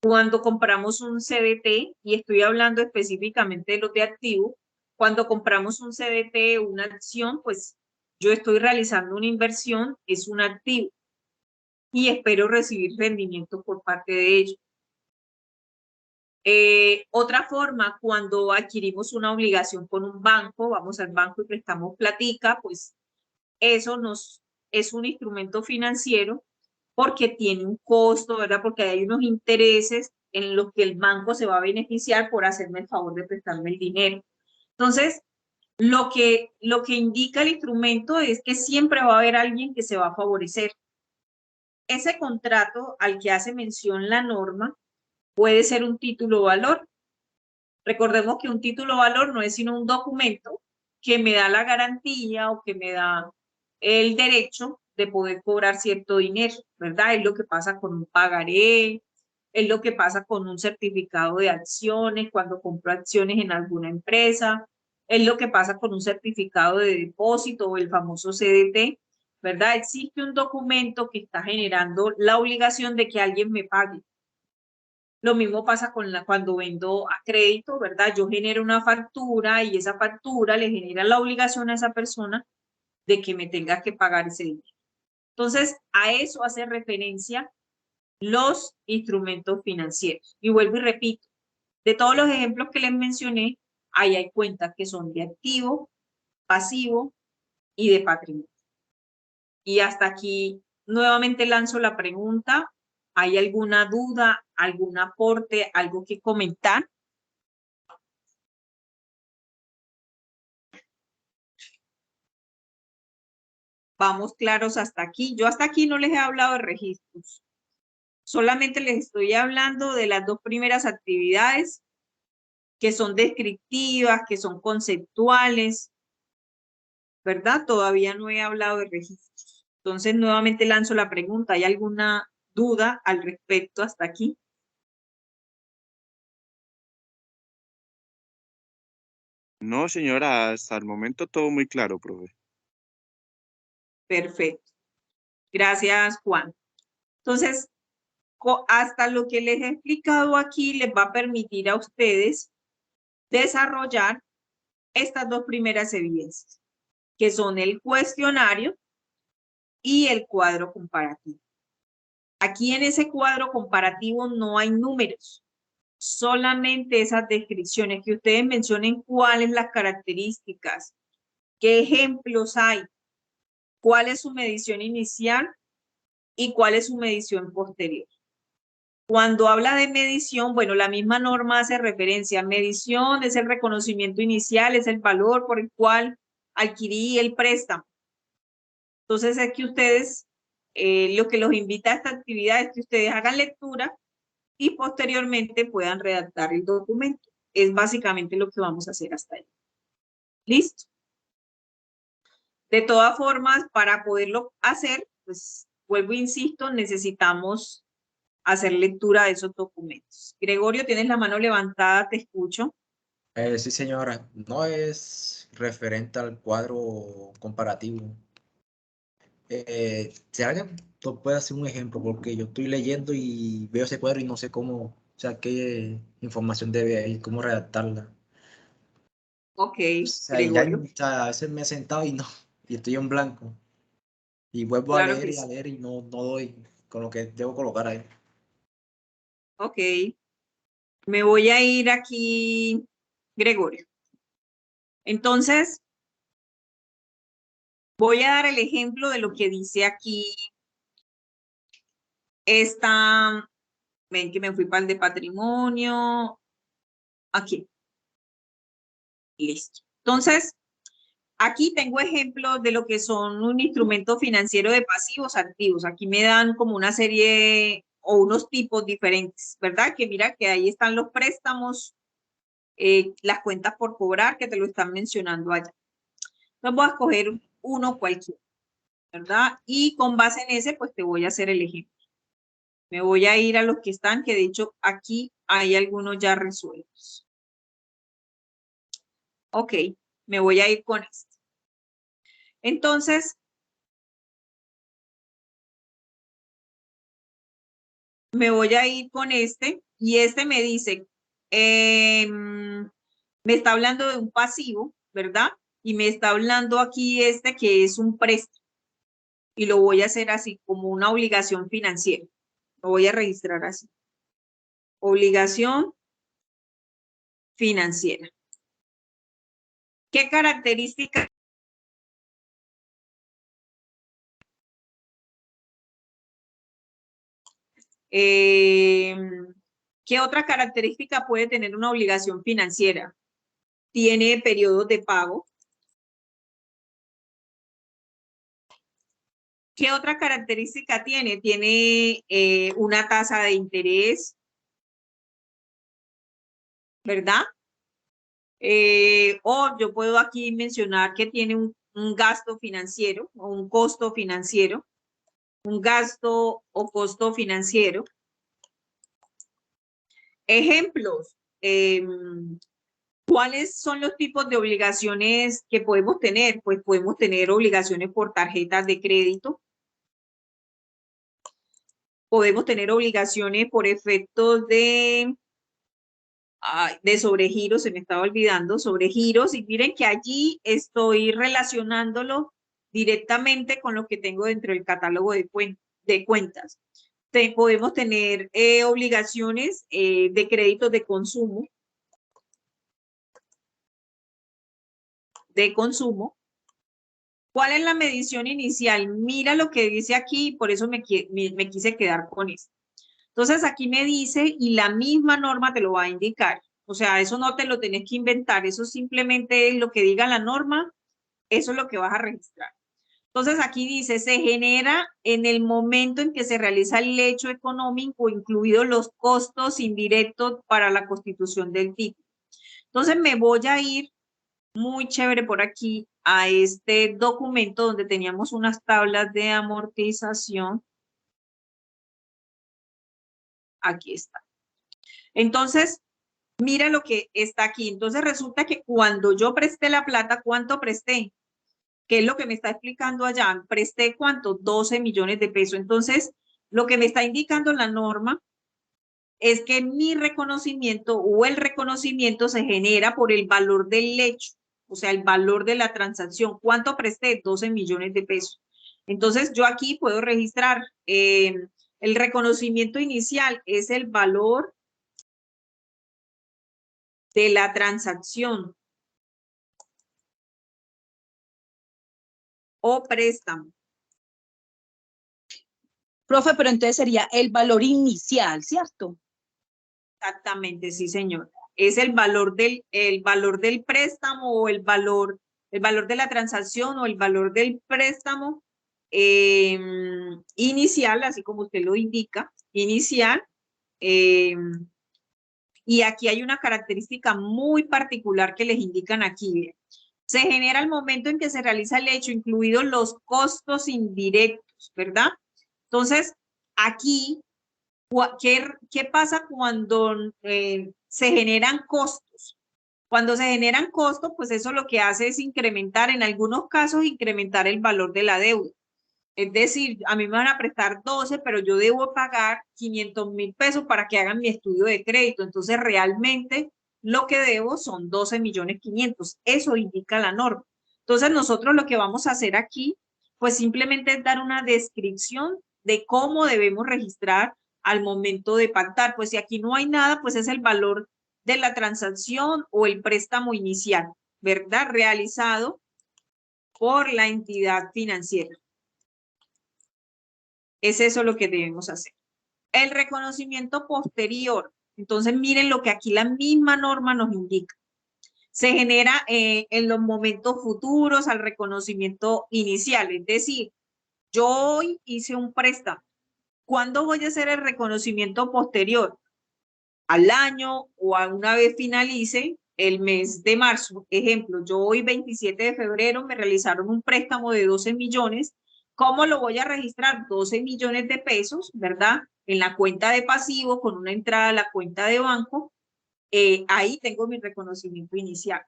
Cuando compramos un CDT, y estoy hablando específicamente de los de activo, cuando compramos un CDT, una acción, pues yo estoy realizando una inversión, es un activo, y espero recibir rendimiento por parte de ello. Otra forma, cuando adquirimos una obligación con un banco, vamos al banco y prestamos platica, pues eso es un instrumento financiero porque tiene un costo, ¿verdad? Porque hay unos intereses en los que el banco se va a beneficiar por hacerme el favor de prestarme el dinero. Entonces, lo que indica el instrumento es que siempre va a haber alguien que se va a favorecer. Ese contrato al que hace mención la norma puede ser un título valor. Recordemos que un título valor no es sino un documento que me da la garantía o que me da el derecho de poder cobrar cierto dinero, ¿verdad? Es lo que pasa con un pagaré, es lo que pasa con un certificado de acciones cuando compro acciones en alguna empresa, es lo que pasa con un certificado de depósito o el famoso CDT, ¿verdad? Existe un documento que está generando la obligación de que alguien me pague. Lo mismo pasa cuando vendo a crédito, ¿verdad? Yo genero una factura y esa factura le genera la obligación a esa persona de que me tenga que pagar ese dinero. Entonces, a eso hace referencia los instrumentos financieros. Y vuelvo y repito, de todos los ejemplos que les mencioné, ahí hay cuentas que son de activo, pasivo y de patrimonio. Y hasta aquí nuevamente lanzo la pregunta. ¿Hay alguna duda, algún aporte, algo que comentar? Vamos claros hasta aquí. Yo hasta aquí no les he hablado de registros. Solamente les estoy hablando de las dos primeras actividades que son descriptivas, que son conceptuales, ¿verdad? Todavía no he hablado de registros. Entonces, nuevamente lanzo la pregunta. ¿Hay alguna duda al respecto hasta aquí? No, señora, hasta el momento todo muy claro, profe. Perfecto. Gracias, Juan. Entonces, hasta lo que les he explicado aquí les va a permitir a ustedes desarrollar estas dos primeras evidencias, que son el cuestionario y el cuadro comparativo. Aquí en ese cuadro comparativo no hay números, solamente esas descripciones, que ustedes mencionen cuáles las características, qué ejemplos hay, cuál es su medición inicial y cuál es su medición posterior. Cuando habla de medición, bueno, la misma norma hace referencia a medición, es el reconocimiento inicial, es el valor por el cual adquirí el préstamo. Entonces es que ustedes, lo que los invita a esta actividad es que ustedes hagan lectura y posteriormente puedan redactar el documento. Es básicamente lo que vamos a hacer hasta ahí. ¿Listo? De todas formas, para poderlo hacer, pues vuelvo e insisto, necesitamos hacer lectura de esos documentos. Gregorio, tienes la mano levantada, te escucho. Sí, señora, no es referente al cuadro comparativo. Si alguien nos puede hacer un ejemplo, porque yo estoy leyendo y veo ese cuadro y no sé cómo, o sea, qué información debe ir, cómo redactarla. Ok, O sea, Gregorio. o sea, a veces me he sentado y no, y estoy en blanco. Y vuelvo a Claro leer que y a sí. leer y no doy con lo que debo colocar ahí. Ok. Me voy a ir aquí, Gregorio. Entonces, voy a dar el ejemplo de lo que dice aquí esta, ven que me fui para el de patrimonio, aquí, listo. Entonces, aquí tengo ejemplos de lo que son un instrumento financiero de pasivos activos. Aquí me dan como una serie o unos tipos diferentes, ¿verdad? Que mira que ahí están los préstamos, las cuentas por cobrar que te lo están mencionando allá. Entonces voy a escoger uno cualquiera, ¿verdad? Y con base en ese, pues te voy a hacer el ejemplo. Me voy a ir a los que están, que de hecho aquí hay algunos ya resueltos. Ok, me voy a ir con este. Entonces, me voy a ir con este y este me dice, me está hablando de un pasivo, ¿verdad? Y me está hablando aquí este que es un préstamo. Y lo voy a hacer así, como una obligación financiera. Lo voy a registrar así. Obligación financiera. ¿Qué características? ¿Qué otra característica puede tener una obligación financiera? Tiene periodos de pago. ¿Qué otra característica tiene? Tiene una tasa de interés, ¿verdad? O yo puedo aquí mencionar que tiene un gasto financiero o un costo financiero, un gasto o costo financiero. Ejemplos. ¿Cuáles son los tipos de obligaciones que podemos tener? Pues podemos tener obligaciones por tarjetas de crédito. Podemos tener obligaciones por efectos de sobregiros, se me estaba olvidando, sobregiros. Y miren que allí estoy relacionándolo directamente con lo que tengo dentro del catálogo de cuentas. Podemos tener obligaciones de créditos de consumo. ¿Cuál es la medición inicial? Mira lo que dice aquí, por eso me quise quedar con esto. Entonces aquí me dice, y la misma norma te lo va a indicar. O sea, eso no te lo tenés que inventar, eso simplemente es lo que diga la norma, eso es lo que vas a registrar. Entonces aquí dice, se genera en el momento en que se realiza el hecho económico, incluidos los costos indirectos para la constitución del título. Entonces me voy a ir muy chévere por aquí a este documento donde teníamos unas tablas de amortización. Aquí está. Entonces, mira lo que está aquí. Entonces resulta que cuando yo presté la plata, ¿cuánto presté? ¿Qué es lo que me está explicando allá? Presté ¿cuánto? 12 millones de pesos. Entonces, lo que me está indicando la norma es que mi reconocimiento o el reconocimiento se genera por el valor del hecho, o sea, el valor de la transacción. ¿Cuánto presté? 12 millones de pesos. Entonces, yo aquí puedo registrar el reconocimiento inicial, es el valor de la transacción o préstamo. Profe, pero entonces sería el valor inicial, ¿cierto? Exactamente, sí, señor. Es el valor del préstamo o el valor de la transacción o el valor del préstamo inicial, así como usted lo indica, inicial. Y aquí hay una característica muy particular que les indican aquí. Se genera al momento en que se realiza el hecho, incluidos los costos indirectos, ¿verdad? Entonces, aquí, ¿qué pasa cuando se generan costos? Cuando se generan costos, pues eso lo que hace es incrementar, en algunos casos, incrementar el valor de la deuda. Es decir, a mí me van a prestar 12, pero yo debo pagar 500.000 pesos para que hagan mi estudio de crédito. Entonces, realmente lo que debo son 12.500.000. Eso indica la norma. Entonces, nosotros lo que vamos a hacer aquí, pues simplemente es dar una descripción de cómo debemos registrar al momento de pactar. Pues si aquí no hay nada, pues es el valor de la transacción o el préstamo inicial, ¿verdad? Realizado por la entidad financiera. Es eso lo que debemos hacer. El reconocimiento posterior. Entonces, miren lo que aquí la misma norma nos indica. Se genera en los momentos futuros al reconocimiento inicial. Es decir, yo hoy hice un préstamo. ¿Cuándo voy a hacer el reconocimiento posterior? Al año o a una vez finalice el mes de marzo. Ejemplo, yo hoy 27 de febrero me realizaron un préstamo de 12 millones. ¿Cómo lo voy a registrar? 12 millones de pesos, ¿verdad? En la cuenta de pasivo con una entrada a la cuenta de banco. Ahí tengo mi reconocimiento inicial.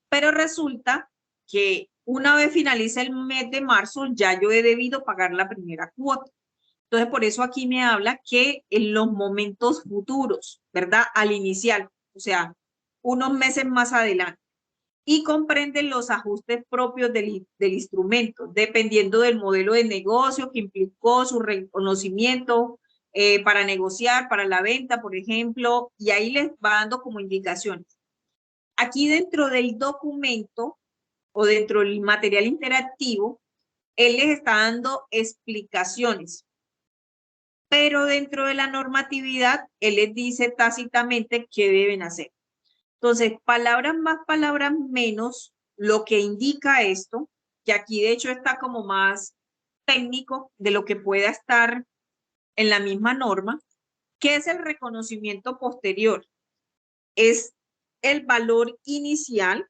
Pero resulta que una vez finalice el mes de marzo, ya yo he debido pagar la primera cuota. Entonces, por eso aquí me habla que en los momentos futuros, ¿verdad? Al inicial, o sea, unos meses más adelante. Y comprende los ajustes propios del instrumento, dependiendo del modelo de negocio que implicó su reconocimiento para negociar, para la venta, por ejemplo, y ahí les va dando como indicaciones. Aquí dentro del documento o dentro del material interactivo, él les está dando explicaciones. Pero dentro de la normatividad, él les dice tácitamente qué deben hacer. Entonces, palabras más, palabras menos, lo que indica esto, que aquí de hecho está como más técnico de lo que pueda estar en la misma norma, ¿qué es el reconocimiento posterior? Es el valor inicial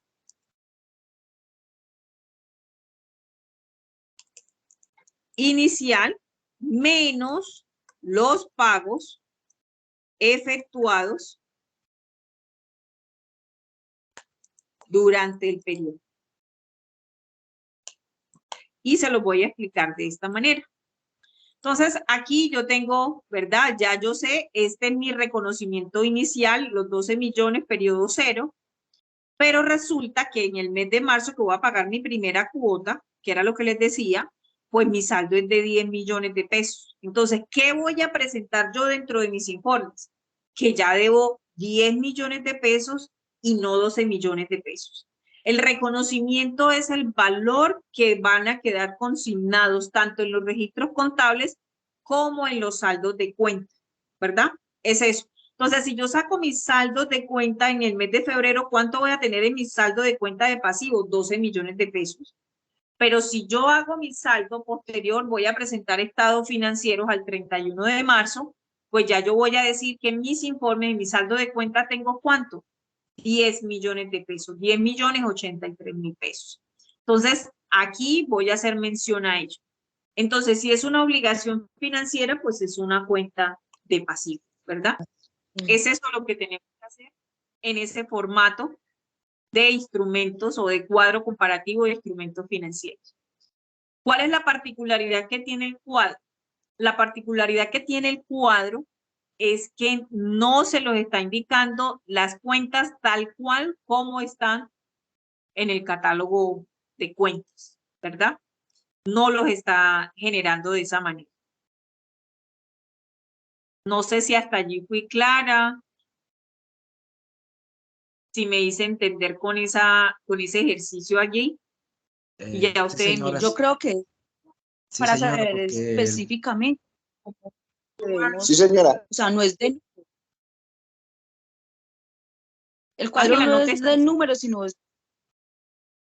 menos los pagos efectuados durante el periodo. Y se lo voy a explicar de esta manera. Entonces, aquí yo tengo, ¿verdad? Ya yo sé, este es mi reconocimiento inicial, los 12 millones, periodo cero, pero resulta que en el mes de marzo que voy a pagar mi primera cuota, que era lo que les decía, pues mi saldo es de 10 millones de pesos. Entonces, ¿qué voy a presentar yo dentro de mis informes? Que ya debo 10 millones de pesos y no 12 millones de pesos. El reconocimiento es el valor que van a quedar consignados tanto en los registros contables como en los saldos de cuenta, ¿verdad? Es eso. Entonces, si yo saco mis saldos de cuenta en el mes de febrero, ¿cuánto voy a tener en mi saldo de cuenta de pasivo? 12 millones de pesos. Pero si yo hago mi saldo posterior, voy a presentar estados financieros al 31 de marzo, pues ya yo voy a decir que en mis informes, en mi saldo de cuenta, tengo ¿cuánto? 10 millones de pesos, 10 millones 83 mil pesos. Entonces, aquí voy a hacer mención a ello. Entonces, si es una obligación financiera, pues es una cuenta de pasivo, ¿verdad? ¿Es eso lo que tenemos que hacer? en ese formato de instrumentos o de cuadro comparativo de instrumentos financieros. ¿Cuál es la particularidad que tiene el cuadro? La particularidad que tiene el cuadro es que no se los está indicando las cuentas tal cual como están en el catálogo de cuentas, ¿verdad? No los está generando de esa manera. No sé si hasta allí fui clara, si me hice entender con ese ejercicio allí. Y ya Sí, ustedes señora, Yo creo que sí, para señora, saber porque específicamente cómo debemos, Sí, señora. o sea, no es de, el cuadro Ángela, no no te es de escucho. números, sino es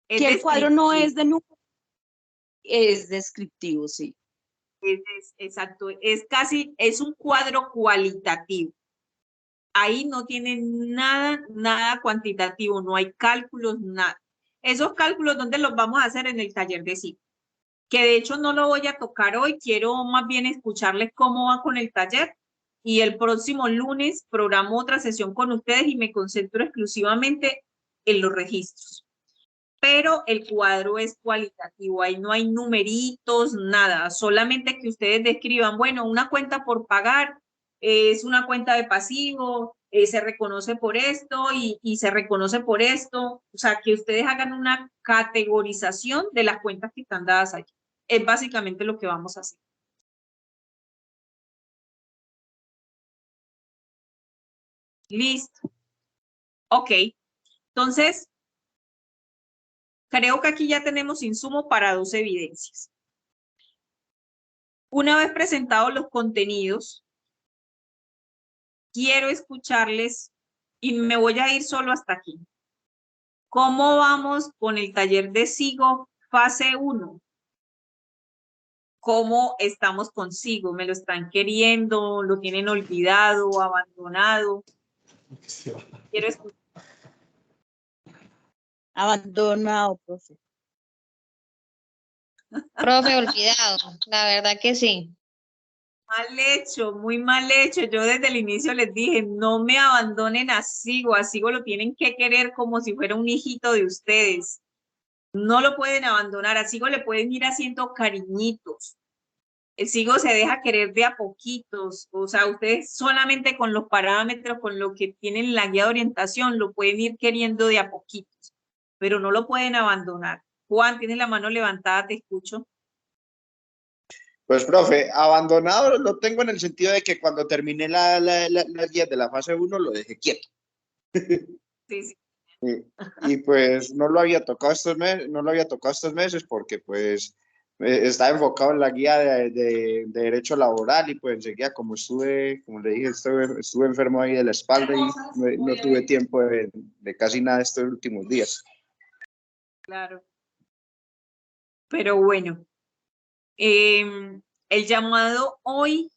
Es que el cuadro no descriptivo. es de números, es descriptivo, sí. Exacto, es un cuadro cualitativo. Ahí no tiene nada cuantitativo, no hay cálculos, nada. Esos cálculos, ¿dónde los vamos a hacer? En el taller de psico, que de hecho no lo voy a tocar hoy, quiero más bien escucharles cómo va con el taller y el próximo lunes programo otra sesión con ustedes y me concentro exclusivamente en los registros. Pero el cuadro es cualitativo, ahí no hay numeritos, nada, solamente que ustedes describan, bueno, una cuenta por pagar es una cuenta de pasivo, se reconoce por esto y se reconoce por esto, o sea, que ustedes hagan una categorización de las cuentas que están dadas allí. Es básicamente lo que vamos a hacer. Listo. Ok, entonces, creo que aquí ya tenemos insumo para 2 evidencias. Una vez presentados los contenidos, quiero escucharles y me voy a ir solo hasta aquí. ¿Cómo vamos con el taller de SIGO fase 1? ¿Cómo estamos con SIGO? ¿Me lo están queriendo? ¿Lo tienen olvidado, abandonado? Quiero escuchar. Abandonado, profe. Profe, olvidado, la verdad que sí. Mal hecho, muy mal hecho. Yo desde el inicio les dije, no me abandonen a SIGO lo tienen que querer como si fuera un hijito de ustedes. No lo pueden abandonar, a SIGO le pueden ir haciendo cariñitos. El SIGO se deja querer de a poquitos, o sea, ustedes solamente con los parámetros, con lo que tienen la guía de orientación, lo pueden ir queriendo de a poquitos, pero no lo pueden abandonar. Juan, tienes la mano levantada, te escucho. Pues, profe, abandonado lo tengo en el sentido de que cuando terminé las guías de la fase 1 lo dejé quieto. Sí, sí. Y pues no lo había tocado estos meses porque pues estaba enfocado en la guía de derecho laboral y pues enseguida como le dije, estuve enfermo ahí de la espalda y no tuve tiempo de casi nada estos últimos días. Claro. Pero bueno, el llamado hoy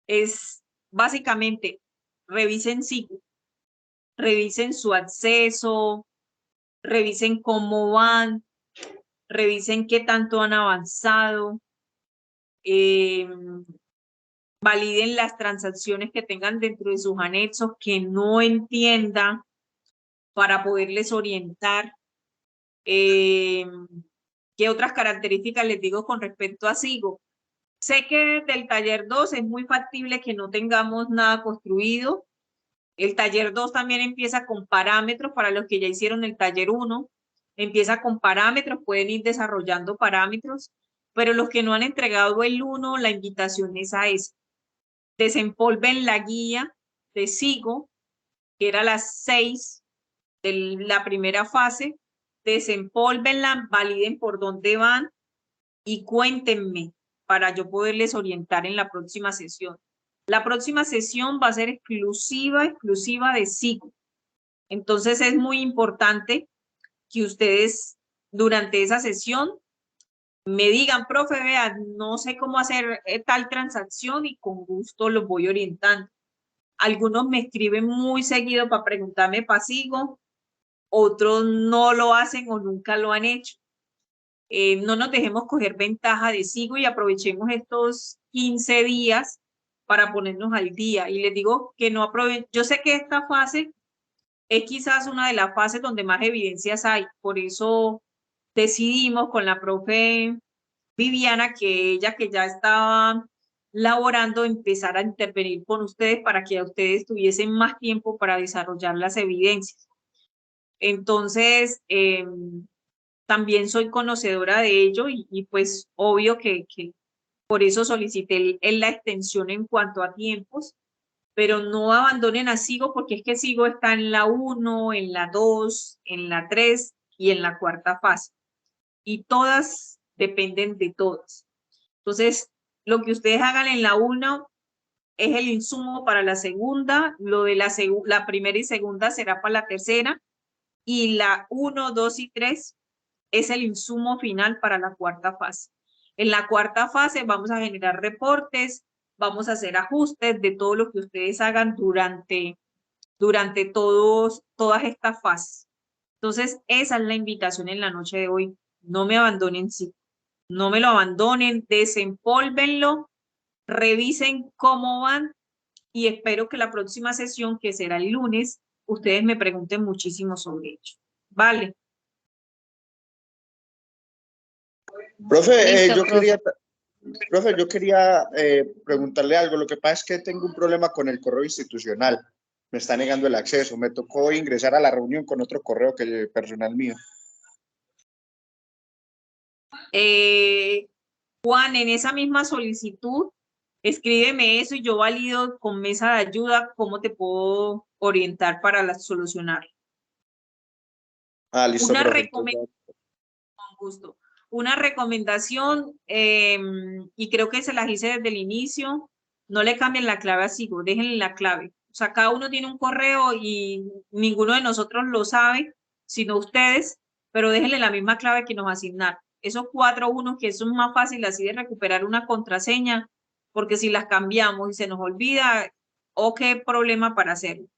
es básicamente revisen SIGO, revisen su acceso, revisen cómo van, revisen qué tanto han avanzado, validen las transacciones que tengan dentro de sus anexos que no entiendan para poderles orientar. ¿Qué otras características les digo con respecto a SIGO? Sé que del taller 2 es muy factible que no tengamos nada construido. El taller 2 también empieza con parámetros para los que ya hicieron el taller 1. Empieza con parámetros, pueden ir desarrollando parámetros, pero los que no han entregado el 1, la invitación es a eso. Desempolven la guía de SIGO, que era las 6 de la primera fase, desempólvenla, validen por dónde van y cuéntenme para yo poderles orientar en la próxima sesión. La próxima sesión va a ser exclusiva de SIGO. Entonces es muy importante que ustedes durante esa sesión me digan, profe, vea, no sé cómo hacer tal transacción y con gusto los voy orientando. Algunos me escriben muy seguido para preguntarme para SIGO, otros no lo hacen o nunca lo han hecho. No nos dejemos coger ventaja de SIGO y aprovechemos estos 15 días para ponernos al día. Y les digo que no aprovechen. Yo sé que esta fase es quizás una de las fases donde más evidencias hay. Por eso decidimos con la profe Viviana que ella que ya estaba laborando empezar a intervenir con ustedes para que a ustedes tuviesen más tiempo para desarrollar las evidencias. Entonces, también soy conocedora de ello y pues obvio que por eso solicité la extensión en cuanto a tiempos, pero no abandonen a Sigo porque es que Sigo está en la 1, en la 2, en la 3 y en la cuarta fase. Y todas dependen de todas. Entonces, lo que ustedes hagan en la 1 es el insumo para la segunda, lo de la primera y segunda será para la tercera, y la 1, 2 y 3 es el insumo final para la cuarta fase. En la cuarta fase vamos a generar reportes, vamos a hacer ajustes de todo lo que ustedes hagan durante todas estas fases. Entonces, esa es la invitación en la noche de hoy. No me abandonen, sí. No me lo abandonen, desempólvenlo, revisen cómo van y espero que la próxima sesión, que será el lunes, ustedes me pregunten muchísimo sobre ello. Vale. Profe, Listo, yo quería preguntarle algo. Lo que pasa es que tengo un problema con el correo institucional. Me está negando el acceso. Me tocó ingresar a la reunión con otro correo que personal mío. Juan, en esa misma solicitud, escríbeme eso y yo valido con mesa de ayuda cómo te puedo orientar para solucionar. Ah, listo, Una profe. recomendación, con gusto. Una recomendación, y creo que se las hice desde el inicio, no le cambien la clave a Sigo, déjenle la clave. O sea, cada uno tiene un correo y ninguno de nosotros lo sabe, sino ustedes, pero déjenle la misma clave que nos asignaron. Esos 4 unos que eso es más fácil así de recuperar una contraseña, porque si las cambiamos y se nos olvida, o qué problema para hacerlo.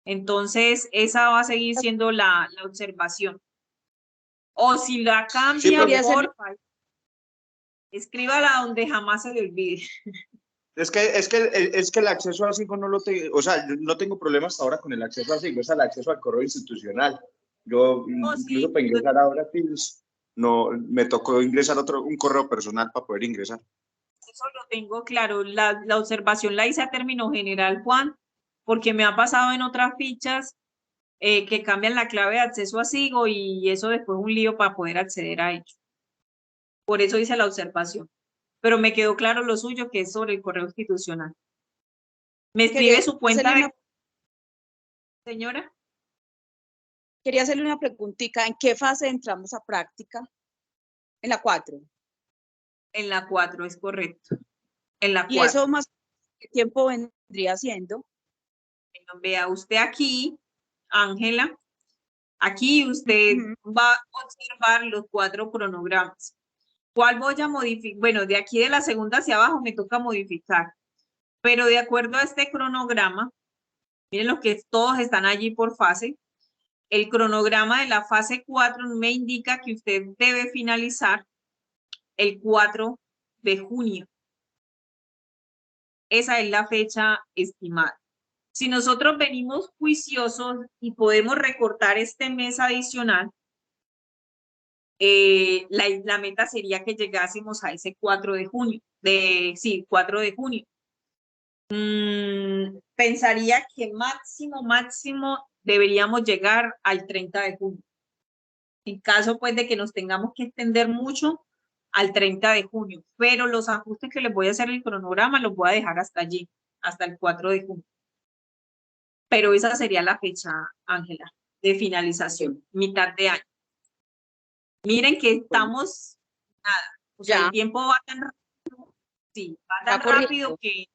Entonces, esa va a seguir siendo la observación. O si la Sí, cambia, profe. porfa, escríbala donde jamás se le olvide. Es que el acceso a Sigo no lo tengo, o sea, yo no tengo problemas hasta ahora con el acceso a Sigo, es el acceso al correo institucional. Yo, incluso para ingresar ahora, pues, no, me tocó ingresar un correo personal para poder ingresar. Eso lo tengo claro. La observación la hice a término general, Juan, porque me ha pasado en otras fichas que cambian la clave de acceso a Sigo y eso después es un lío para poder acceder a ello. Por eso hice la observación. Pero me quedó claro lo suyo, que es sobre el correo institucional. Me escribe su cuenta de... Señora. Quería hacerle una preguntita. ¿En qué fase entramos a práctica? En la 4. En la 4, es correcto. En la 4. ¿Y eso más qué tiempo vendría siendo? Bueno, vea usted aquí, Ángela, aquí usted va a observar los 4 cronogramas. ¿Cuál voy a modificar? Bueno, de aquí de la segunda hacia abajo me toca modificar, pero de acuerdo a este cronograma, miren los que todos están allí por fase, el cronograma de la fase 4 me indica que usted debe finalizar el 4 de junio. Esa es la fecha estimada. Si nosotros venimos juiciosos y podemos recortar este mes adicional, la meta sería que llegásemos a ese 4 de junio. 4 de junio. Pensaría que máximo deberíamos llegar al 30 de junio. En caso pues de que nos tengamos que extender mucho, al 30 de junio. Pero los ajustes que les voy a hacer en el cronograma los voy a dejar hasta allí, hasta el 4 de junio. Pero esa sería la fecha, Ángela, de finalización, mitad de año. Miren que estamos, nada, o sea, el tiempo va tan rápido, sí, va tan rápido que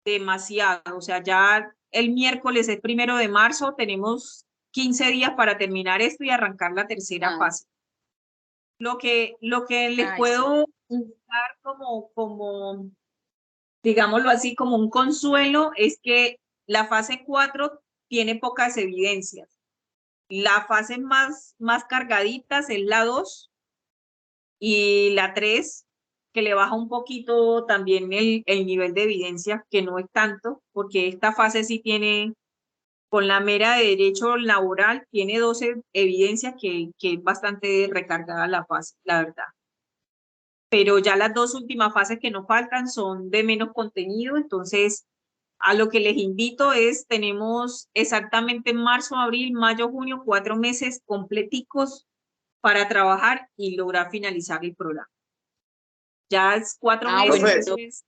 demasiado, o sea, ya el miércoles es 1 de marzo, tenemos 15 días para terminar esto y arrancar la tercera fase. Lo que les puedo dar como, digámoslo así, como un consuelo es que la fase 4 tiene pocas evidencias. La fase más cargaditas es la 2 y la 3 que le baja un poquito también el nivel de evidencia, que no es tanto, porque esta fase sí tiene, con la mera de derecho laboral, tiene 12 evidencias que es bastante recargada la fase, la verdad. Pero ya las dos últimas fases que nos faltan son de menos contenido, entonces a lo que les invito es, tenemos exactamente marzo, abril, mayo, junio, 4 meses completicos para trabajar y lograr finalizar el programa. Ya es 4 meses, profe. eso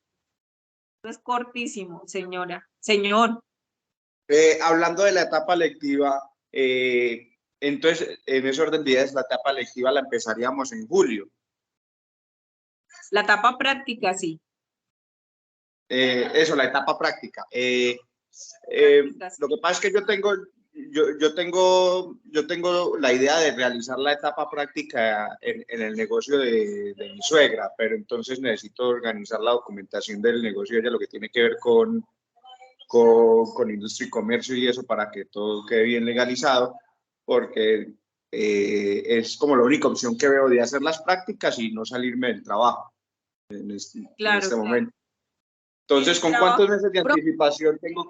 es cortísimo, señora. Señor, Hablando de la etapa lectiva, entonces, en ese orden de ideas, la etapa lectiva la empezaríamos en julio. la etapa práctica, sí. Eso, la etapa práctica. Lo que pasa es que yo tengo la idea de realizar la etapa práctica en el negocio de mi suegra, pero entonces necesito organizar la documentación del negocio, ella lo que tiene que ver con industria y comercio y eso, para que todo quede bien legalizado, porque es como la única opción que veo de hacer las prácticas y no salirme del trabajo en este momento. Entonces, ¿con cuántos meses de anticipación tengo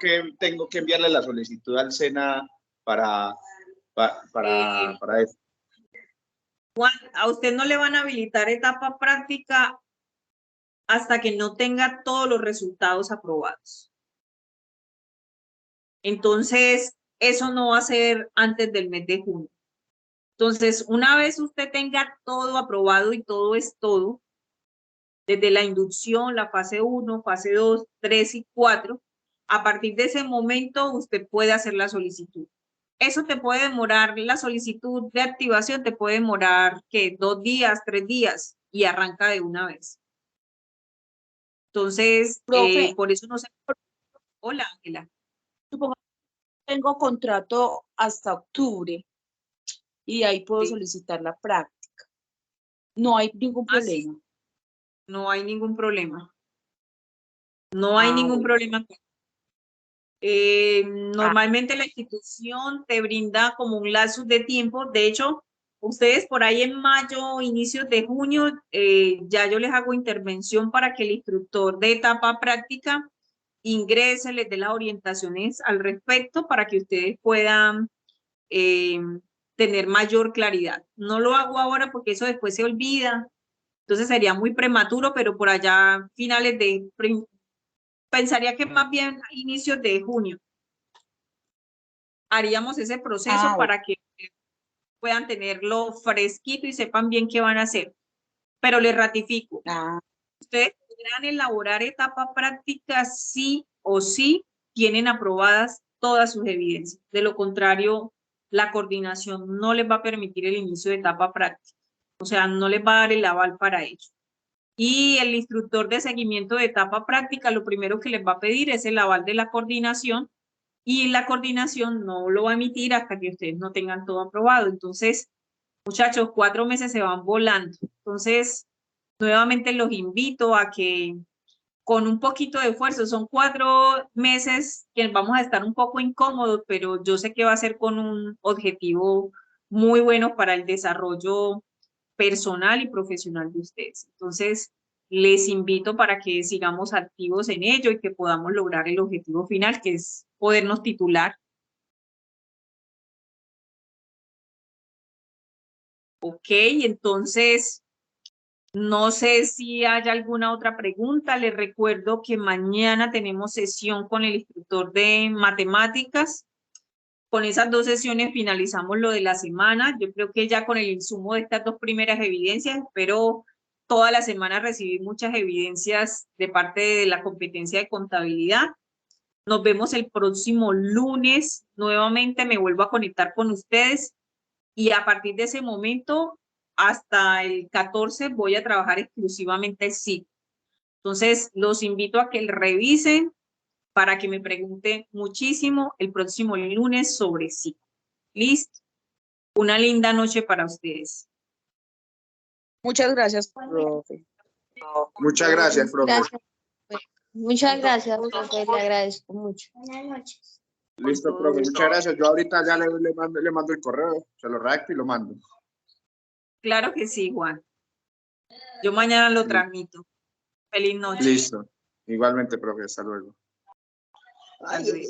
que enviarle la solicitud al SENA para eso? Juan, a usted no le van a habilitar etapa práctica hasta que no tenga todos los resultados aprobados. Entonces, eso no va a ser antes del mes de junio. Entonces, una vez usted tenga todo aprobado y todo es todo, desde la inducción, la fase 1, fase 2, 3 y 4, a partir de ese momento usted puede hacer la solicitud. Eso te puede demorar, la solicitud de activación te puede demorar, ¿qué? 2 días, 3 días y arranca de una vez. Entonces, Profe. por eso no sé. Hola, Ángela. Supongo que tengo contrato hasta octubre y ahí puedo Sí. solicitar la práctica. No hay ningún problema. Sí. No hay ningún problema. No hay ningún problema. Normalmente la institución te brinda como un lapso de tiempo. De hecho, ustedes por ahí en mayo, inicios de junio, ya yo les hago intervención para que el instructor de etapa práctica ingrese, les dé las orientaciones al respecto para que ustedes puedan tener mayor claridad. No lo hago ahora porque eso después se olvida, entonces sería muy prematuro, pero por allá finales de, pensaría que más bien a inicios de junio haríamos ese proceso para que puedan tenerlo fresquito y sepan bien qué van a hacer. Pero les ratifico, ustedes podrán elaborar etapa práctica sí o sí tienen aprobadas todas sus evidencias. De lo contrario, la coordinación no les va a permitir el inicio de etapa práctica. O sea, no les va a dar el aval para ello. Y el instructor de seguimiento de etapa práctica, lo primero que les va a pedir es el aval de la coordinación, y la coordinación no lo va a emitir hasta que ustedes no tengan todo aprobado. Entonces, muchachos, 4 meses se van volando. Entonces, nuevamente los invito a que con un poquito de esfuerzo, son 4 meses que vamos a estar un poco incómodos, pero yo sé que va a ser con un objetivo muy bueno para el desarrollo personal y profesional de ustedes. Entonces, les invito para que sigamos activos en ello y que podamos lograr el objetivo final, que es podernos titular. Ok, entonces, no sé si hay alguna otra pregunta. Les recuerdo que mañana tenemos sesión con el instructor de matemáticas. Con esas 2 sesiones finalizamos lo de la semana. Yo creo que ya con el insumo de estas 2 primeras evidencias, espero toda la semana recibir muchas evidencias de parte de la competencia de contabilidad. Nos vemos el próximo lunes. Nuevamente me vuelvo a conectar con ustedes y a partir de ese momento hasta el 14 voy a trabajar exclusivamente el SIC. Entonces, los invito a que revisen para que me pregunten muchísimo el próximo lunes sobre SIC. ¿Listo? Una linda noche para ustedes. Muchas gracias, profe. Muchas gracias, profe. Gracias. Muchas gracias, profe. Le agradezco mucho. Buenas noches. Listo, profe. Muchas gracias. Yo ahorita ya le mando el correo, se lo redacto y lo mando. Claro que sí, Juan. Yo mañana lo transmito. Feliz noche. Listo. Igualmente, profe, hasta luego. Hasta luego.